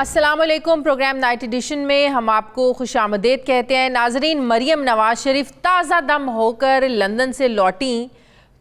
अस्सलामुअलैकुम। Programme night addition में हम आपको खुशामदीद कहते हैं। नाजरीन, मरियम नवाज शरीफ ताज़ा दम होकर लंदन से लौटी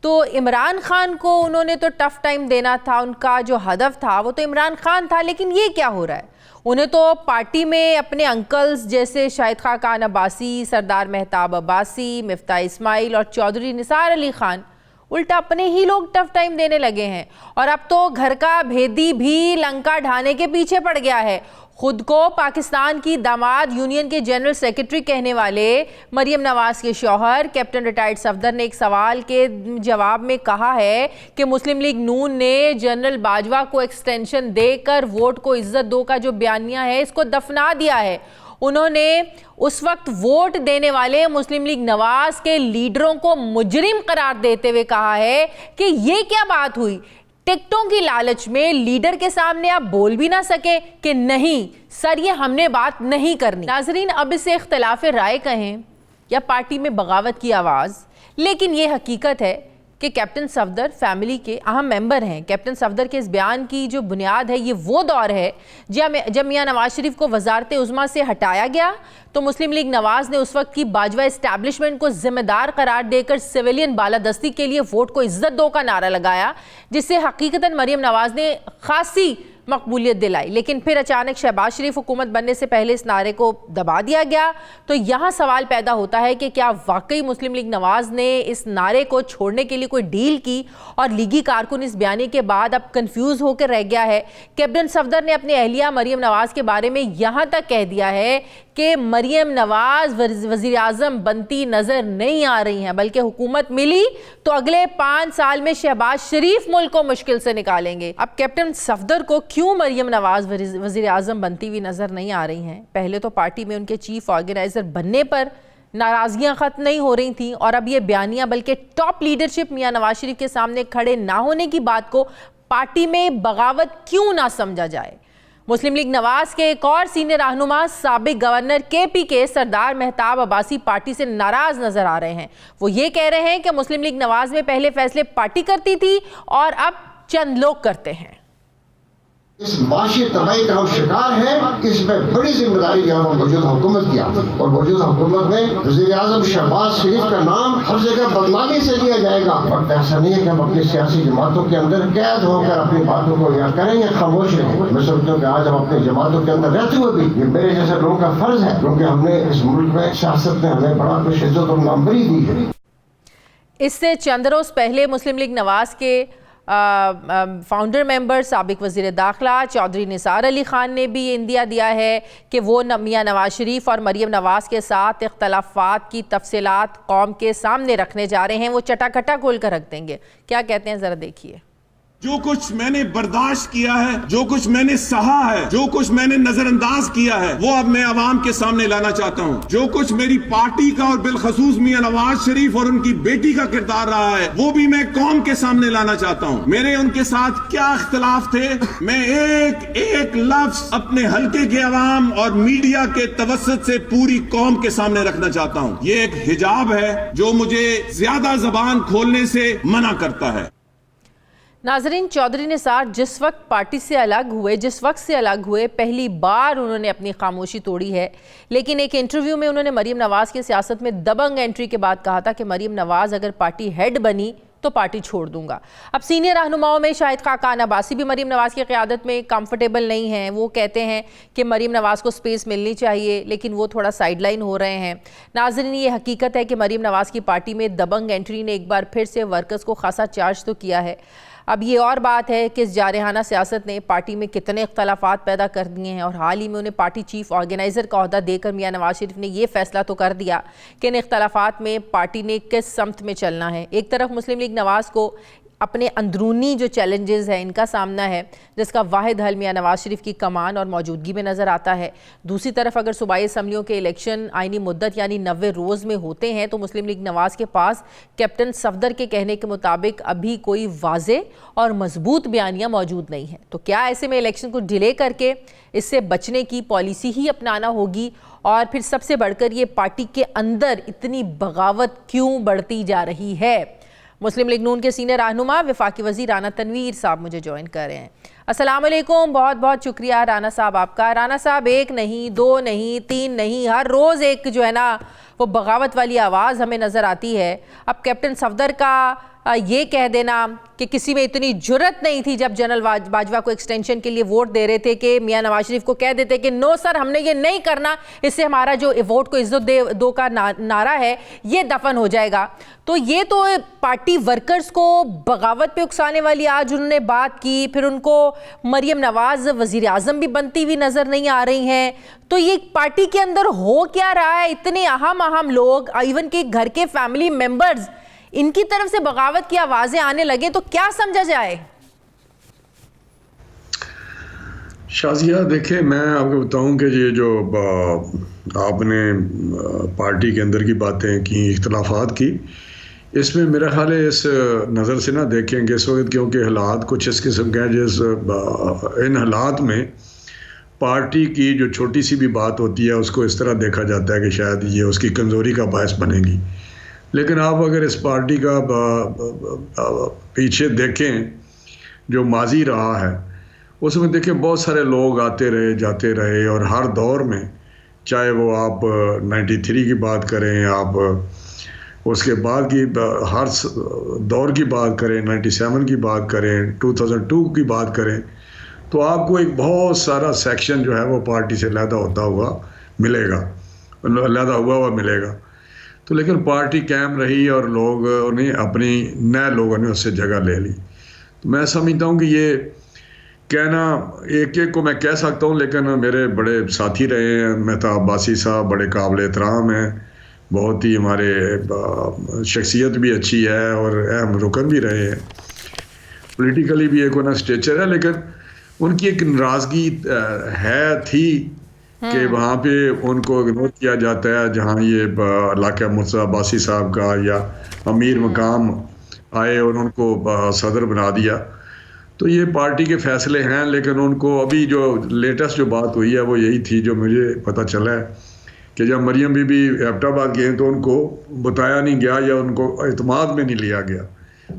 तो इमरान खान को उन्होंने तो टफ टाइम देना था, उनका जो हदफ था वो तो इमरान खान था। लेकिन ये क्या हो रहा है, उन्हें तो पार्टी में अपने अंकल्स जैसे शाहिद खान अब्बासी, सरदार मेहताब अब्बासी, मिफ्ता इस्माइल और चौधरी निसार अली खान उल्टा अपने ही लोग टफ टाइम देने लगे हैं। और अब तो घर का भेदी भी लंका ढाने के पीछे पड़ गया है। खुद को पाकिस्तान की दामाद यूनियन के जनरल सेक्रेटरी कहने वाले मरियम नवाज के शौहर कैप्टन रिटायर्ड सफदर ने एक सवाल के जवाब में कहा है कि मुस्लिम लीग नून ने जनरल बाजवा को एक्सटेंशन देकर वोट को इज्जत दो का जो बयानिया है इसको दफना दिया है। उन्होंने उस वक्त वोट देने वाले मुस्लिम लीग नवाज के लीडरों को मुजरिम करार देते हुए कहा है कि ये क्या बात हुई, टिकटों की लालच में लीडर के सामने आप बोल भी ना सके कि नहीं सर ये हमने बात नहीं करनी। नाजरीन, अब इसे इख्तलाफ राय कहें या पार्टी में बगावत की आवाज़, लेकिन ये हकीकत है कि कैप्टन सफदर फैमिली के अहम मेंबर हैं। कैप्टन सफदर के इस बयान की जो बुनियाद है ये वो दौर है जब मियां नवाज शरीफ को वजारत उज़्मा से हटाया गया तो मुस्लिम लीग नवाज ने उस वक्त की बाजवा इस्टेब्लिशमेंट को जिम्मेदार करार देकर सिविलियन बालादस्ती के लिए वोट को इज्जत दो का नारा लगाया, जिससे हकीकतन मरियम नवाज ने खासी मकबूलियत दिलाई। लेकिन फिर अचानक शहबाज शरीफ हुकूमत बनने से पहले इस नारे को दबा दिया गया। तो यहाँ सवाल पैदा होता है कि क्या वाकई मुस्लिम लीग नवाज ने इस नारे को छोड़ने के लिए कोई डील की और लीगी कारकुन इस बयानी के बाद अब कंफ्यूज होकर रह गया है। कैप्टन सफदर ने अपनी अहलिया मरियम नवाज के बारे में यहाँ तक कह दिया है कि मरियम नवाज वज़ीर आज़म बनती नजर नहीं आ रही हैं, बल्कि हुकूमत मिली तो अगले 5 साल में शहबाज शरीफ मुल्क को मुश्किल से निकालेंगे। अब कैप्टन सफदर को क्यों मरियम नवाज वज़ीर आज़म बनती हुई नजर नहीं आ रही हैं? पहले तो पार्टी में उनके चीफ ऑर्गेनाइजर बनने पर नाराजगियां खत्म नहीं हो रही थी और अब ये बयानिया बल्कि टॉप लीडरशिप मियां नवाज शरीफ के सामने खड़े ना होने की बात को पार्टी में बगावत क्यों ना समझा जाए। मुस्लिम लीग नवाज के एक और सीनियर रहनुमा साबिक गवर्नर KP के सरदार मेहताब अब्बासी पार्टी से नाराज नजर आ रहे हैं। वो ये कह रहे हैं कि मुस्लिम लीग नवाज में पहले फैसले पार्टी करती थी और अब चंद लोग करते हैं। इस माशी तबाही का हम शिकार है, इसमें बड़ी जिम्मेदारी जो है मौजूदा हुकूमत की और मौजूदा हुकूमत में वज़ीर आज़म शहबाज शरीफ का नाम हर जगह बदनामी से लिया जाएगा। और ऐसा नहीं है कि हम अपनी सियासी जमातों के अंदर कैद होकर अपनी बातों को या करें या खामोश रहें। मैं समझता हूँ कि आज हम अपनी जमातों के अंदर रहते हुए भी ये मेरे जैसे लोगों का फर्ज है, क्योंकि हमने इस मुल्क में सियासत ने हमें बड़ा कुछ इज्जत और नामवरी दी है। इससे चंद रोज पहले मुस्लिम लीग नवाज के फाउंडर मेंबर साबिक वज़ीर दाखिला चौधरी निसार अली खान ने भी इंदिया दिया है कि वो मियां नवाज शरीफ और मरियम नवाज के साथ इख्तलाफात की तफसीलात कौम के सामने रखने जा रहे हैं, वो चटाखटा खोल कर रख देंगे। क्या कहते हैं जरा देखिए। जो कुछ मैंने बर्दाश्त किया है, जो कुछ मैंने सहा है, जो कुछ मैंने नजरअंदाज किया है, वो अब मैं अवाम के सामने लाना चाहता हूँ। जो कुछ मेरी पार्टी का और बिलखसूस मियां नवाज शरीफ और उनकी बेटी का किरदार रहा है वो भी मैं कौम के सामने लाना चाहता हूँ। मेरे उनके साथ क्या इख्तलाफ थे, मैं एक एक लफ्ज अपने हल्के के अवाम और मीडिया के तवस्सुत से पूरी कौम के सामने रखना चाहता हूँ। ये एक हिजाब है जो मुझे ज्यादा जबान खोलने से मना करता है। नाजरीन, चौधरी निसार जिस वक्त पार्टी से अलग हुए पहली बार उन्होंने अपनी खामोशी तोड़ी है। लेकिन एक इंटरव्यू में उन्होंने मरियम नवाज की सियासत में दबंग एंट्री के बाद कहा था कि मरियम नवाज अगर पार्टी हेड बनी तो पार्टी छोड़ दूंगा। अब सीनियर रहनुमाओं में शाहिद खान अब्बासी भी मरियम नवाज की क़यादत में कंफर्टेबल नहीं हैं। वो कहते हैं कि मरियम नवाज को स्पेस मिलनी चाहिए, लेकिन वो थोड़ा साइडलाइन हो रहे हैं। नाज़रीन, ये हकीकत है कि मरियम नवाज की पार्टी में दबंग एंट्री ने एक बार फिर से वर्कर्स को खासा चार्ज तो किया है। अब ये और बात है कि इस जारहाना सियासत ने पार्टी में कितने इख्तलाफात पैदा कर दिए हैं और हाल ही में उन्हें पार्टी चीफ ऑर्गेनाइज़र का ओहदा देकर मियां नवाज शरीफ ने यह फैसला तो कर दिया कि इन इख्तलाफात में पार्टी ने किस समत में चलना है। एक तरफ मुस्लिम लीग नवाज को अपने अंदरूनी जो चैलेंजेस हैं इनका सामना है, जिसका वाहिद हल मियां नवाज शरीफ की कमान और मौजूदगी में नज़र आता है। दूसरी तरफ अगर सूबाई असम्बलियों के इलेक्शन आइनी मुद्दत यानी 90 रोज़ में होते हैं तो मुस्लिम लीग नवाज के पास कैप्टन सफदर के कहने के मुताबिक अभी कोई वाज़े और मजबूत बयानियाँ मौजूद नहीं है। तो क्या ऐसे में इलेक्शन को डिले करके इससे बचने की पॉलिसी ही अपनाना होगी? और फिर सबसे बढ़कर ये पार्टी के अंदर इतनी बगावत क्यों बढ़ती जा रही है? मुस्लिम लीग नून के सीनियर रहनुमा वफाकी वज़ीर राना तनवीर साहब मुझे ज्वाइन कर रहे हैं। अस्सलाम वालेकुम, बहुत बहुत शुक्रिया राना साहब आपका। राना साहब, एक नहीं, दो नहीं, तीन नहीं, हर रोज़ एक जो है ना वो बगावत वाली आवाज़ हमें नज़र आती है। अब कैप्टन सफदर का ये कह देना कि किसी में इतनी जुर्रत नहीं थी जब जनरल बाजवा को एक्सटेंशन के लिए वोट दे रहे थे कि मियां नवाज शरीफ को कह देते कि नो सर, हमने ये नहीं करना, इससे हमारा जो वोट को इज्जत दो का नारा है ये दफन हो जाएगा। तो ये तो पार्टी वर्कर्स को बगावत पे उकसाने वाली आज उन्होंने बात की। फिर उनको मरियम नवाज वज़ीर आज़म भी बनती हुई नज़र नहीं आ रही हैं। तो ये पार्टी के अंदर हो क्या रहा है? इतने अहम लोग, इवन कि घर के फैमिली मेंबर्स, इनकी तरफ से बगावत की आवाजें आने लगे तो क्या समझा जाए? शाजिया, देखिए, मैं आपको बताऊं कि ये जो आपने पार्टी के अंदर की बातें की, इख्तलाफात की, इसमें मेरा ख्याल है इस नज़र से ना देखेंगे इस वक्त, क्योंकि हालात कुछ इस किस्म के हैं जिस इन हालात में पार्टी की जो छोटी सी भी बात होती है उसको इस तरह देखा जाता है कि शायद ये उसकी कमज़ोरी का बायस बनेगी। लेकिन आप अगर इस पार्टी का पीछे देखें जो माजी रहा है उसमें देखें बहुत सारे लोग आते रहे जाते रहे, और हर दौर में, चाहे वो आप 93 की बात करें, आप उसके बाद की हर दौर की बात करें, 97 की बात करें, 2002 की बात करें, तो आपको एक बहुत सारा सेक्शन जो है वो पार्टी से अलहदा होता हुआ मिलेगा, अलहदा हुआ मिलेगा। तो लेकिन पार्टी कायम रही और लोगों ने अपनी नए लोगों ने उससे जगह ले ली। तो मैं समझता हूँ कि ये कहना एक एक को मैं कह सकता हूँ, लेकिन मेरे बड़े साथी रहे हैं, मेहताब अब्बासी साहब बड़े काबिल एहतराम हैं, बहुत ही हमारे शख्सियत भी अच्छी है और अहम रुकन भी रहे हैं, पॉलिटिकली भी एक उनका स्टेचर है, लेकिन उनकी एक नाराज़गी थी कि वहाँ पे उनको इग्नोर किया जाता है। जहाँ ये इलाका मुर्तज़ा अब्बासी साहब का या अमीर मकाम आए और उनको सदर बना दिया, तो ये पार्टी के फैसले हैं। लेकिन उनको अभी जो लेटेस्ट जो बात हुई है वो यही थी जो मुझे पता चला है कि जब मरियम बीबी एबटाबाद गए तो उनको बताया नहीं गया या उनको एतमाद में नहीं लिया गया।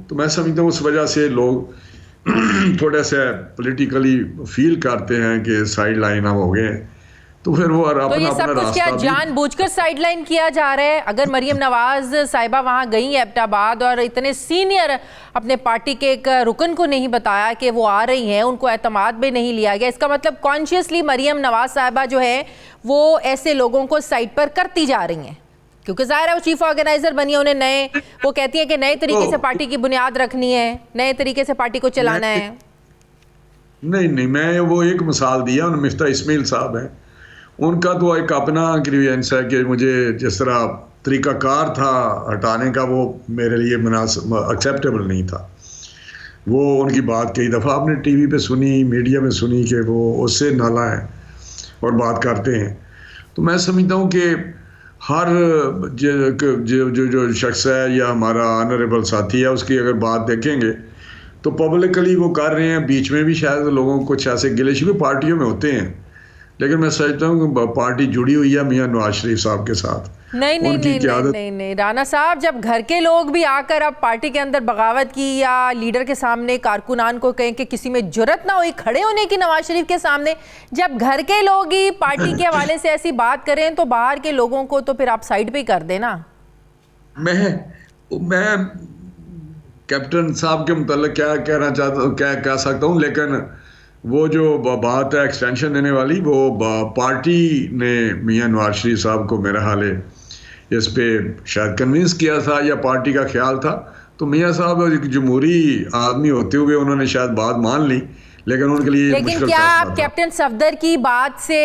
तो मैं समझता हूँ उस वजह से लोग थोड़े से पॉलिटिकली फील करते हैं कि साइड लाइन हम हो गए हैं। तो फिर वो तो ये सब कुछ क्या जानबूझकर साइडलाइन किया जा रहा है? अगर मरियम नवाज साहिबा वहां गई एबटाबाद और इतने सीनियर अपने पार्टी के एक रुकन को नहीं बताया कि वो आ रही हैं, उनको एतमाद में नहीं लिया गया, इसका मतलब कॉन्शियसली मरियम नवाज साहिबा जो है वो ऐसे लोगों को साइड पर करती जा रही हैं, क्योंकि जाहिर है वो चीफ ऑर्गेनाइजर बनी है, उन्हें वो कहती है कि नए तरीके से पार्टी की बुनियाद रखनी है, नए तरीके से पार्टी को चलाना है। नहीं, मैं वो एक मिसाल दिया, उन मिफ्ता इस्माइल साहब हैं, उनका तो एक अपना ग्रीवेंस है कि मुझे जिस तरह तरीक़ाकार था हटाने का वो मेरे लिए एक्सेप्टेबल नहीं था। वो उनकी बात कई दफ़ा आपने टीवी पे सुनी, मीडिया में सुनी कि वो उससे नाला है और बात करते हैं। तो मैं समझता हूँ कि हर जो शख्स है या हमारा ऑनरेबल साथी है उसकी अगर बात देखेंगे तो पब्लिकली वो कर रहे हैं, बीच में भी शायद लोगों को कुछ ऐसे गिले शिकवे पार्टियों में होते हैं, लेकिन मैं समझता हूँ कि पार्टी जुड़ी हुई है मियां नवाज शरीफ साहब के साथ। नहीं राना साहब, जब घर के लोग भी आकर अब पार्टी के अंदर बगावत की या लीडर के सामने कारकुनान को कहें कि किसी में जुर्रत ना हुई खड़े होने की नवाज शरीफ के सामने, जब घर के लोग ही पार्टी के हवाले से ऐसी बात करें तो बाहर के लोगों को तो फिर आप साइड पे कर देना। मैं कैप्टन साहब के मुताल्लिक क्या कहना चाहता हूँ, क्या कह सकता हूँ, लेकिन वो जो बात है एक्सटेंशन देने वाली, वो पार्टी ने मियां नवाज शरीफ साहब को मेरा हाल है इस पे शायद कन्विंस किया था या पार्टी का ख्याल था। तो मियां साहब एक जमहूरी आदमी होते हुए उन्होंने शायद बात मान ली, लेकिन उनके लिए लेकिन क्या आप कैप्टन सफदर की बात से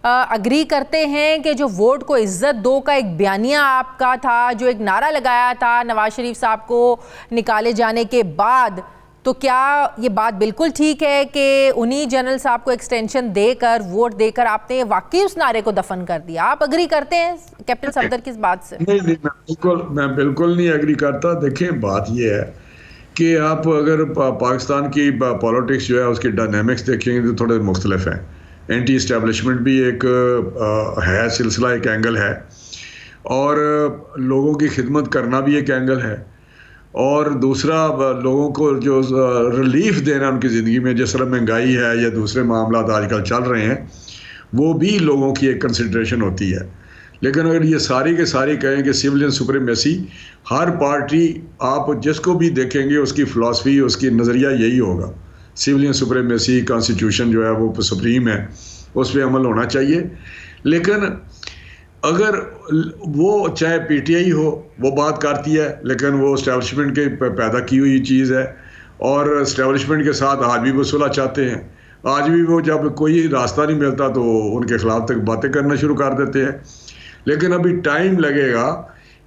अग्री करते हैं कि जो वोट को इज्जत दो का एक बयानिया आपका था, जो एक नारा लगाया था नवाज शरीफ साहब को निकाले जाने के बाद, तो क्या ये बात बिल्कुल ठीक है कि उन्हीं जनरल साहब को एक्सटेंशन देकर, वोट देकर आपने वाकई उस नारे को दफन कर दिया? आप अग्री करते हैं कैप्टन सफदर की इस बात से? नहीं, मैं बिल्कुल नहीं एग्री करता। देखें, बात ये है कि आप अगर पाकिस्तान की पॉलिटिक्स जो है उसकी डायनेमिक्स देखेंगे तो थोड़े मुख्तलिफ हैं। एंटी इस्टेब्लिशमेंट भी एक है सिलसिला, एक एंगल है, और लोगों की खिदमत करना भी एक एंगल है, और दूसरा लोगों को जो रिलीफ देना उनकी ज़िंदगी में, जिस तरह महंगाई है या दूसरे मामला आजकल चल रहे हैं, वो भी लोगों की एक कंसिडरेशन होती है। लेकिन अगर ये सारी के सारी कहें कि सिविलियन सुप्रीमेसी, हर पार्टी आप जिसको भी देखेंगे उसकी फ़िलासफ़ी, उसकी नज़रिया यही होगा, सिविलियन सुप्रीमेसी, कॉन्स्टिट्यूशन जो है वो सुप्रीम है, उस पर अमल होना चाहिए। लेकिन अगर वो चाहे पीटीआई हो, वो बात करती है, लेकिन वो इस्टेब्लिशमेंट के पैदा की हुई चीज़ है और इस्टेब्लिशमेंट के साथ आज भी वो सुलह चाहते हैं। आज भी वो जब कोई रास्ता नहीं मिलता तो उनके ख़िलाफ़ तक बातें करना शुरू कर देते हैं। लेकिन अभी टाइम लगेगा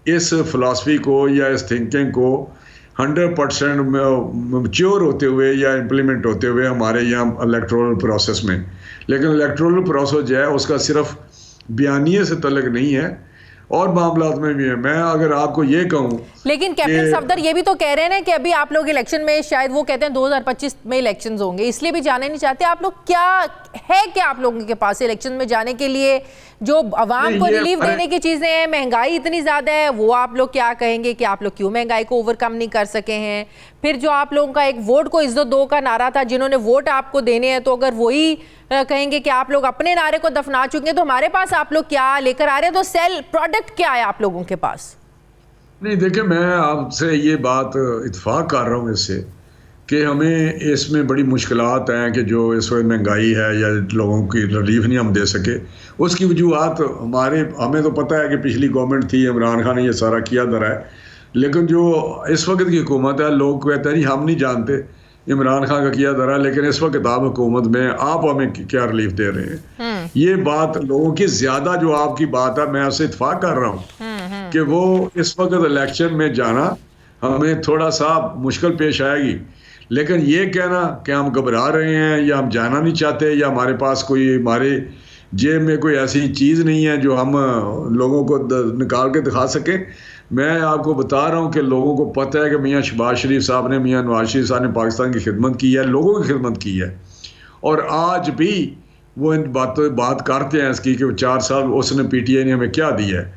इस फ़िलासफ़ी को या इस थिंकिंग को 100% मैच्योर होते हुए या इम्प्लीमेंट होते हुए हमारे यहाँ इलेक्टोरल प्रोसेस में। लेकिन इलेक्टोरल प्रोसेस जो है उसका सिर्फ बयानिए से तल्लुक नहीं है, और मामलात में भी है। मैं अगर आपको ये कहूँ, लेकिन कैप्टन सफदर ये भी तो कह रहे हैं ना कि अभी आप लोग इलेक्शन में, शायद वो कहते हैं 2025 में इलेक्शंस होंगे, इसलिए भी जाने नहीं चाहते आप लोग। क्या है क्या आप लोगों के पास इलेक्शन में जाने के लिए जो अवाम को रिलीफ देने की चीजें हैं? महंगाई इतनी ज्यादा है, वो आप लोग क्या कहेंगे कि आप लोग क्यों महंगाई को ओवरकम नहीं कर सके हैं? फिर जो आप लोगों का एक वोट को इज्जत दो का नारा था, जिन्होंने वोट आपको देने हैं, तो अगर वही कहेंगे कि आप लोग अपने नारे को दफना चुके हैं, तो हमारे पास आप लोग क्या लेकर आ रहे हैं? तो सेल प्रोडक्ट क्या है आप लोगों के पास? नहीं, देखिए, मैं आपसे ये बात इत्फाक कर रहा हूँ इससे कि हमें इसमें बड़ी मुश्किलात हैं कि जो इस वक्त महंगाई है या लोगों की रिलीफ नहीं हम दे सके। उसकी वजूहत हमें तो पता है कि पिछली गवर्नमेंट थी, इमरान खान ने ये सारा किया धरा है। लेकिन जो इस वक्त की हुकूमत है, लोग कहते हैं नहीं हम नहीं जानते इमरान खान का किया धरा, लेकिन इस वक्त आप हुकूमत में आप हमें क्या रिलीफ दे रहे हैं। ये बात लोगों की ज़्यादा, जो आपकी बात है, मैं आपसे इत्फाक कर रहा हूँ कि वो इस वक्त इलेक्शन में जाना हमें थोड़ा सा मुश्किल पेश आएगी। लेकिन ये कहना कि हम घबरा रहे हैं या हम जाना नहीं चाहते या हमारे पास कोई, हमारे जेब में कोई ऐसी चीज़ नहीं है जो हम लोगों को निकाल के दिखा सकें, मैं आपको बता रहा हूँ कि लोगों को पता है कि मियाँ शहबाज शरीफ साहब ने, मियाँ नवाज शरीफ साहब ने पाकिस्तान की खिदमत की है, लोगों की खिदमत की है, और आज भी वो इन बात करते हैं इसकी कि 4 साल उसने पीटीआई ने हमें क्या दिया है।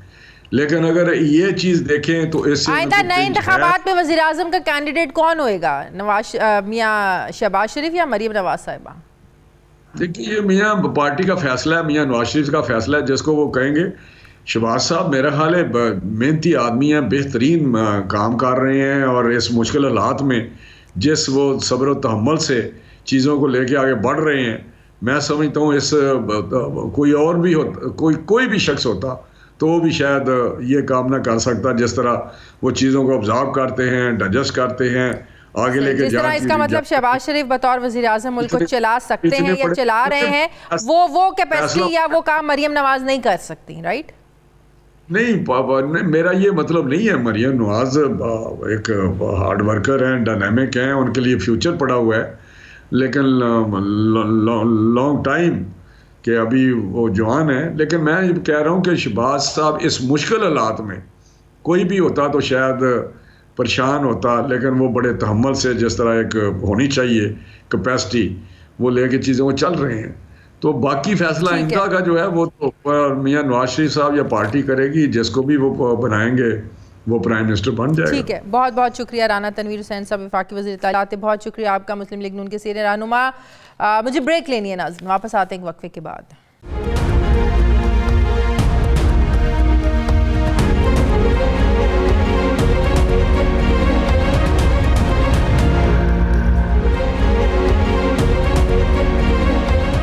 लेकिन अगर ये चीज़ देखें तो इससे आइंदा नए इंतखाबात में वज़ीर आज़म का कैंडिडेट कौन होएगा? मियाँ शहबाज शरीफ या मरीम नवाज साहिबा? देखिए, ये मियाँ पार्टी का फैसला है, मियाँ नवाज शरीफ का फैसला है, जिसको वो कहेंगे। शहबाज साहब मेरा ख्याल है मेहनती आदमी हैं, बेहतरीन काम कर रहे हैं, और इस मुश्किल हालात में जिस वो सब्र व तहम्मुल से चीज़ों को लेके आगे बढ़ रहे हैं, मैं समझता हूँ इस कोई और भी होता, कोई भी शख्स होता तो वो भी शायद ये काम ना कर सकता, जिस तरह वो चीज़ों को ऑब्जर्व करते हैं, डाइजेस्ट करते हैं, आगे लेके जिस तरह। इसका मतलब शहबाज शरीफ बतौर वज़ीर आज़म मुल्क को चला सकते हैं या चला रहे हैं, वो कैपेसिटी या वो काम मरियम नवाज नहीं कर सकती, राइट? नहीं, मेरा ये मतलब नहीं है। मरियम नवाज एक हार्ड वर्कर हैं, डायनामिक हैं, उनके लिए फ्यूचर पड़ा हुआ है, लेकिन लॉन्ग टाइम कि अभी वो जवान है। लेकिन मैं ये कह रहा हूँ कि शहबाज साहब इस मुश्किल हालात में, कोई भी होता तो शायद परेशान होता, लेकिन वो बड़े तहम्मुल से, जिस तरह एक होनी चाहिए कैपेसिटी, वो लेके चीज़ों को चल रहे हैं। तो बाकी फैसला इनका का जो है वो तो मियाँ नवाज शरीफ साहब या पार्टी करेगी, जिसको भी वो बनाएंगे वो प्राइम मिनिस्टर बन जाएगा। ठीक है, बहुत बहुत शुक्रिया राना तनवीर हुसैन साहब, वफाकी वज़ीर इत्तलाआत। बहुत शुक्रिया आपका, मुस्लिम लीग नून के सीनियर रहनुमा। मुझे ब्रेक लेनी है नाज़रीन, वापस आते हैं एक वक्फे के बाद।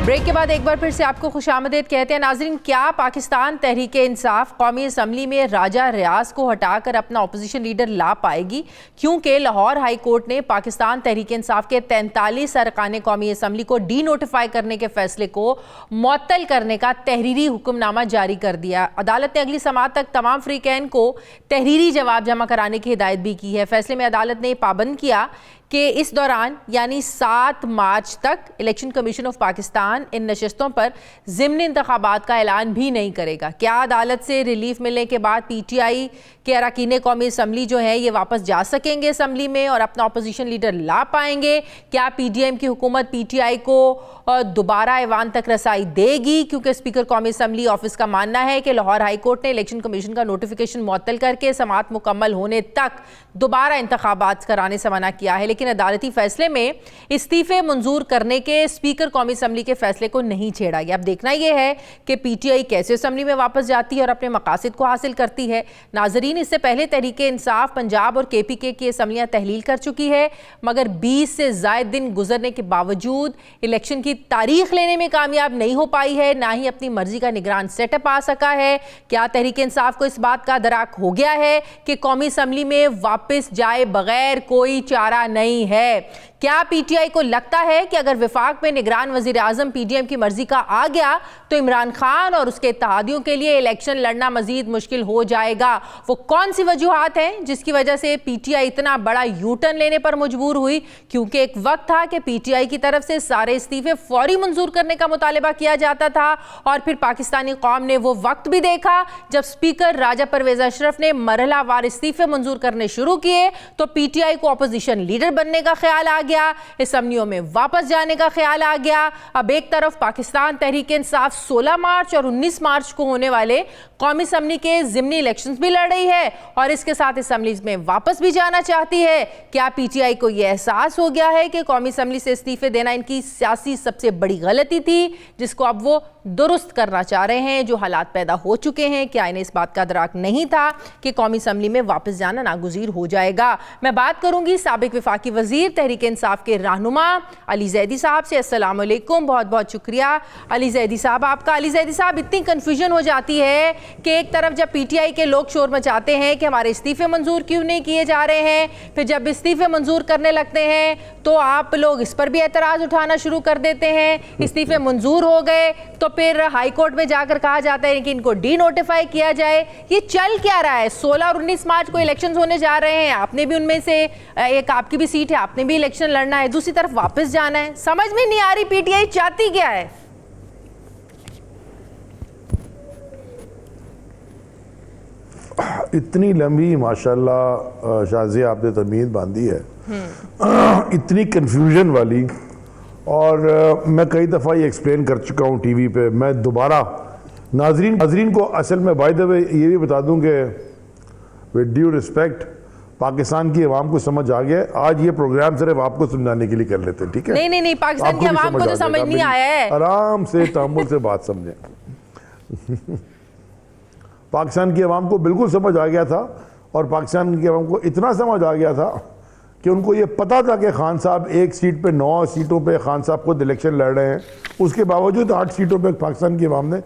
ब्रेक के बाद एक बार फिर से आपको खुशामदीद कहते हैं नाज़रीन। क्या पाकिस्तान तहरीक इंसाफ कौमी असम्बली में राजा रियाज को हटाकर अपना अपोजिशन लीडर ला पाएगी? क्योंकि लाहौर हाई कोर्ट ने पाकिस्तान तहरीक इंसाफ के 43 अरकान कौमी असम्बली को डी नोटिफाई करने के फैसले को मुअत्तल करने का तहरीरी हुक्मनामा जारी कर दिया। अदालत ने अगली समाअत तक तमाम फ्रीकैन को तहरीरी जवाब जमा कराने की हिदायत भी की है। फैसले में अदालत ने पाबंद किया कि इस दौरान यानी 7 मार्च तक इलेक्शन कमीशन ऑफ पाकिस्तान इन नशस्तों पर ज़िमनी इंतखाबात का ऐलान भी नहीं करेगा। क्या अदालत से रिलीफ मिलने के बाद PTI के अरकान कौमी असम्बली जो है ये वापस जा सकेंगे असम्बली में और अपना अपोजिशन लीडर ला पाएंगे? क्या PDM की हुकूमत PTI को दोबारा ऐवान तक रसाई देगी? क्योंकि स्पीकर कौमी असम्बली ऑफिस का मानना है कि लाहौर हाई कोर्ट ने इलेक्शन कमीशन का नोटिफिकेशन मुअत्तल करके समाअत मुकम्मल होने तक दोबारा इंतखाबात कराने से मना किया है, लेकिन अदालती फैसले में इस्तीफे मंजूर करने के स्पीकर कौमी असम्बली के फैसले को नहीं छेड़ा गया। अब देखना यह है कि PTI कैसे असम्बली में वापस जाती है और अपने मकासद को हासिल करती है। नाजरीन, इससे पहले तहरीक इंसाफ पंजाब और KPK की असम्बलियां तहलील कर चुकी है, मगर 20 से ज़ायद दिन गुजरने के बावजूद इलेक्शन की तारीख लेने में कामयाब नहीं हो पाई है, ना ही अपनी मर्जी का निगरान सेटअप आ सका है। क्या तहरीक इंसाफ को इस बात का दराक हो गया है कि कौमी असम्बली में वापस जाए बगैर कोई चारा नहीं है? क्या PTI को लगता है कि अगर विफाक में निगरान वजीर आजम PDM की मर्जी का आ गया तो इमरान खान और उसके इत्तेहादियों के लिए इलेक्शन लड़ना मजीद मुश्किल हो जाएगा? वो कौन सी वजूहात हैं जिसकी वजह से PTI इतना बड़ा यूटर्न लेने पर मजबूर हुई? क्योंकि एक वक्त था कि PTI की तरफ से सारे इस्तीफे फौरी मंजूर करने का मुतालिबा किया जाता था और फिर पाकिस्तानी कौम ने वो वक्त भी देखा जब स्पीकर राजा परवेज अशरफ ने मरहलावार इस्तीफे मंजूर करने शुरू किए तो PTI को अपोजिशन लीडर बनने का ख्याल आ गया, असम्बलियों में वापस जाने का ख्याल आ गया। अब एक तरफ पाकिस्तान तहरीक इंसाफ 16 मार्च और 19 मार्च को होने वाले कौमी असम्बली के ज़िमनी इलेक्शंस भी लड़ रही है और इसके साथ असम्बलीज में वापस भी जाना चाहती है। क्या PTI को यह एहसास हो गया है कि कौमी असम्बली से इस्तीफे देना इनकी सियासी सबसे बड़ी गलती थी जिसको अब वो दुरुस्त करना चाह रहे हैं? जो हालात पैदा हो चुके हैं, क्या इन्हें इस बात का दराक नहीं था कि कौमी असम्बली में वापस जाना नागुज़ीर हो जाएगा? मैं बात करूंगी साबिक वफाकी वजीर तहरीक इंसाफ के रहनुमा अली जैदी साहब से। अस्सलाम वालेकुम, बहुत बहुत शुक्रिया अली जैदी साहब आपका। अली जैदी साहब, इतनी कन्फ्यूजन हो जाती है कि एक तरफ जब PTI के लोग शोर मचाते हैं कि हमारे इस्तीफे मंजूर क्यों नहीं किए जा रहे हैं, फिर जब इस्तीफे मंजूर करने लगते हैं तो आप लोग इस पर भी एतराज़ उठाना शुरू कर देते हैं। इस्तीफे मंजूर हो गए तो फिर हाई कोर्ट में जाकर कहा जाता है कि इनको डी नोटिफाई किया जाए। ये चल क्या रहा है? 16 और 19 मार्च को इलेक्शंस होने जा रहे हैं, आपने भी उनमें से एक, आपकी भी सीट है, आपने भी इलेक्शन लड़ना है, दूसरी तरफ वापस जाना है। समझ में नहीं आ रही PTI चाहती क्या है? इतनी लंबी माशाल्लाह शाज़िया आपने तमीज़ बांधी है, इतनी कंफ्यूजन वाली, और मैं कई दफ़ा ये एक्सप्लेन कर चुका हूँ TV पे। मैं दोबारा नाजरीन को असल में बाय द वे ये भी बता दूँ कि विद ड्यू रिस्पेक्ट पाकिस्तान की आवाम को समझ आ गया। आज ये प्रोग्राम सिर्फ आपको समझाने के लिए कर लेते हैं, ठीक है? नहीं, पाकिस्तान की आवाम को तो समझ नहीं आया है। आराम से तहम्मुल से बात समझें। पाकिस्तान की आवाम को बिल्कुल समझ आ गया था और पाकिस्तान की आवाम को इतना समझ आ गया था कि उनको ये पता था कि खान साहब एक सीट पे 9 सीटों पे खान साहब खुद इलेक्शन लड़ रहे हैं, उसके बावजूद 8 सीटों पे पाकिस्तान की आवाम ने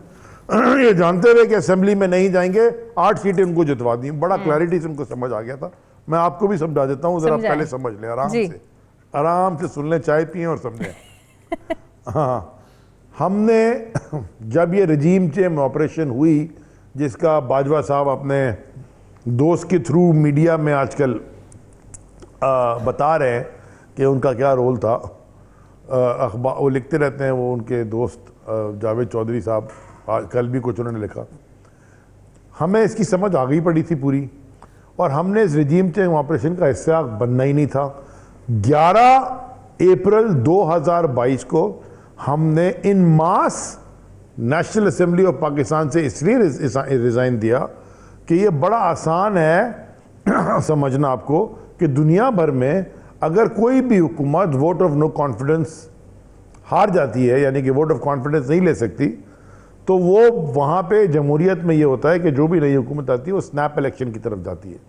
ये जानते हुए कि असेंबली में नहीं जाएंगे 8 सीटें उनको जितवा दी। बड़ा क्लैरिटी से उनको समझ आ गया था। मैं आपको भी समझा देता हूँ, जरा पहले समझ लें, आराम से सुन लें, चाय पिए और समझें। हाँ, हमने जब ये रजीम चेंज ऑपरेशन हुई जिसका बाजवा साहब अपने दोस्त के थ्रू मीडिया में आजकल बता रहे हैं कि उनका क्या रोल था, अखबार वो लिखते रहते हैं, वो उनके दोस्त जावेद चौधरी साहब, कल भी कुछ उन्होंने लिखा। हमें इसकी समझ आ गई पड़ी थी पूरी, और हमने इस रजीम चेंज ऑपरेशन का हिस्सा बनना ही नहीं था। 11 अप्रैल 2022 को हमने इन मास नेशनल असेंबली ऑफ पाकिस्तान से इसलिए रिज़ाइन दिया कि ये बड़ा आसान है समझना आपको कि दुनिया भर में अगर कोई भी हुकूमत वोट ऑफ नो कॉन्फिडेंस हार जाती है, यानी कि वोट ऑफ कॉन्फिडेंस नहीं ले सकती, तो वो वहाँ पे जमहूरियत में ये होता है कि जो भी नई हुकूमत आती है वो स्नैप इलेक्शन की तरफ जाती है।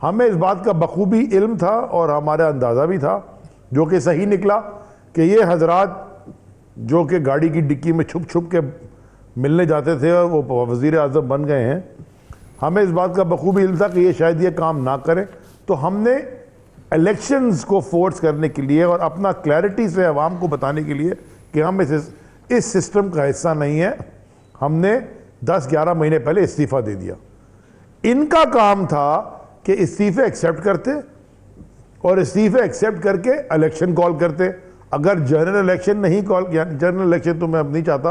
हमें इस बात का बखूबी इल्म था और हमारा अंदाज़ा भी था, जो कि सही निकला, कि ये हजरात जो कि गाड़ी की डिक्की में छुप छुप के मिलने जाते थे और वो वज़ीर आज़म बन गए हैं, हमें इस बात का बखूबी इल्म था कि ये शायद ये काम ना करें। तो हमने इलेक्शंस को फोर्स करने के लिए और अपना क्लैरिटी से अवाम को बताने के लिए कि हम इस सिस्टम का हिस्सा नहीं है, हमने 10-11 महीने पहले इस्तीफ़ा दे दिया। इनका काम था कि इस्तीफे एक्सेप्ट करते और इस्तीफे एक्सेप्ट करके इलेक्शन कॉल करते। अगर जनरल इलेक्शन नहीं कॉल किया, जनरल इलेक्शन तो मैं अब नहीं चाहता,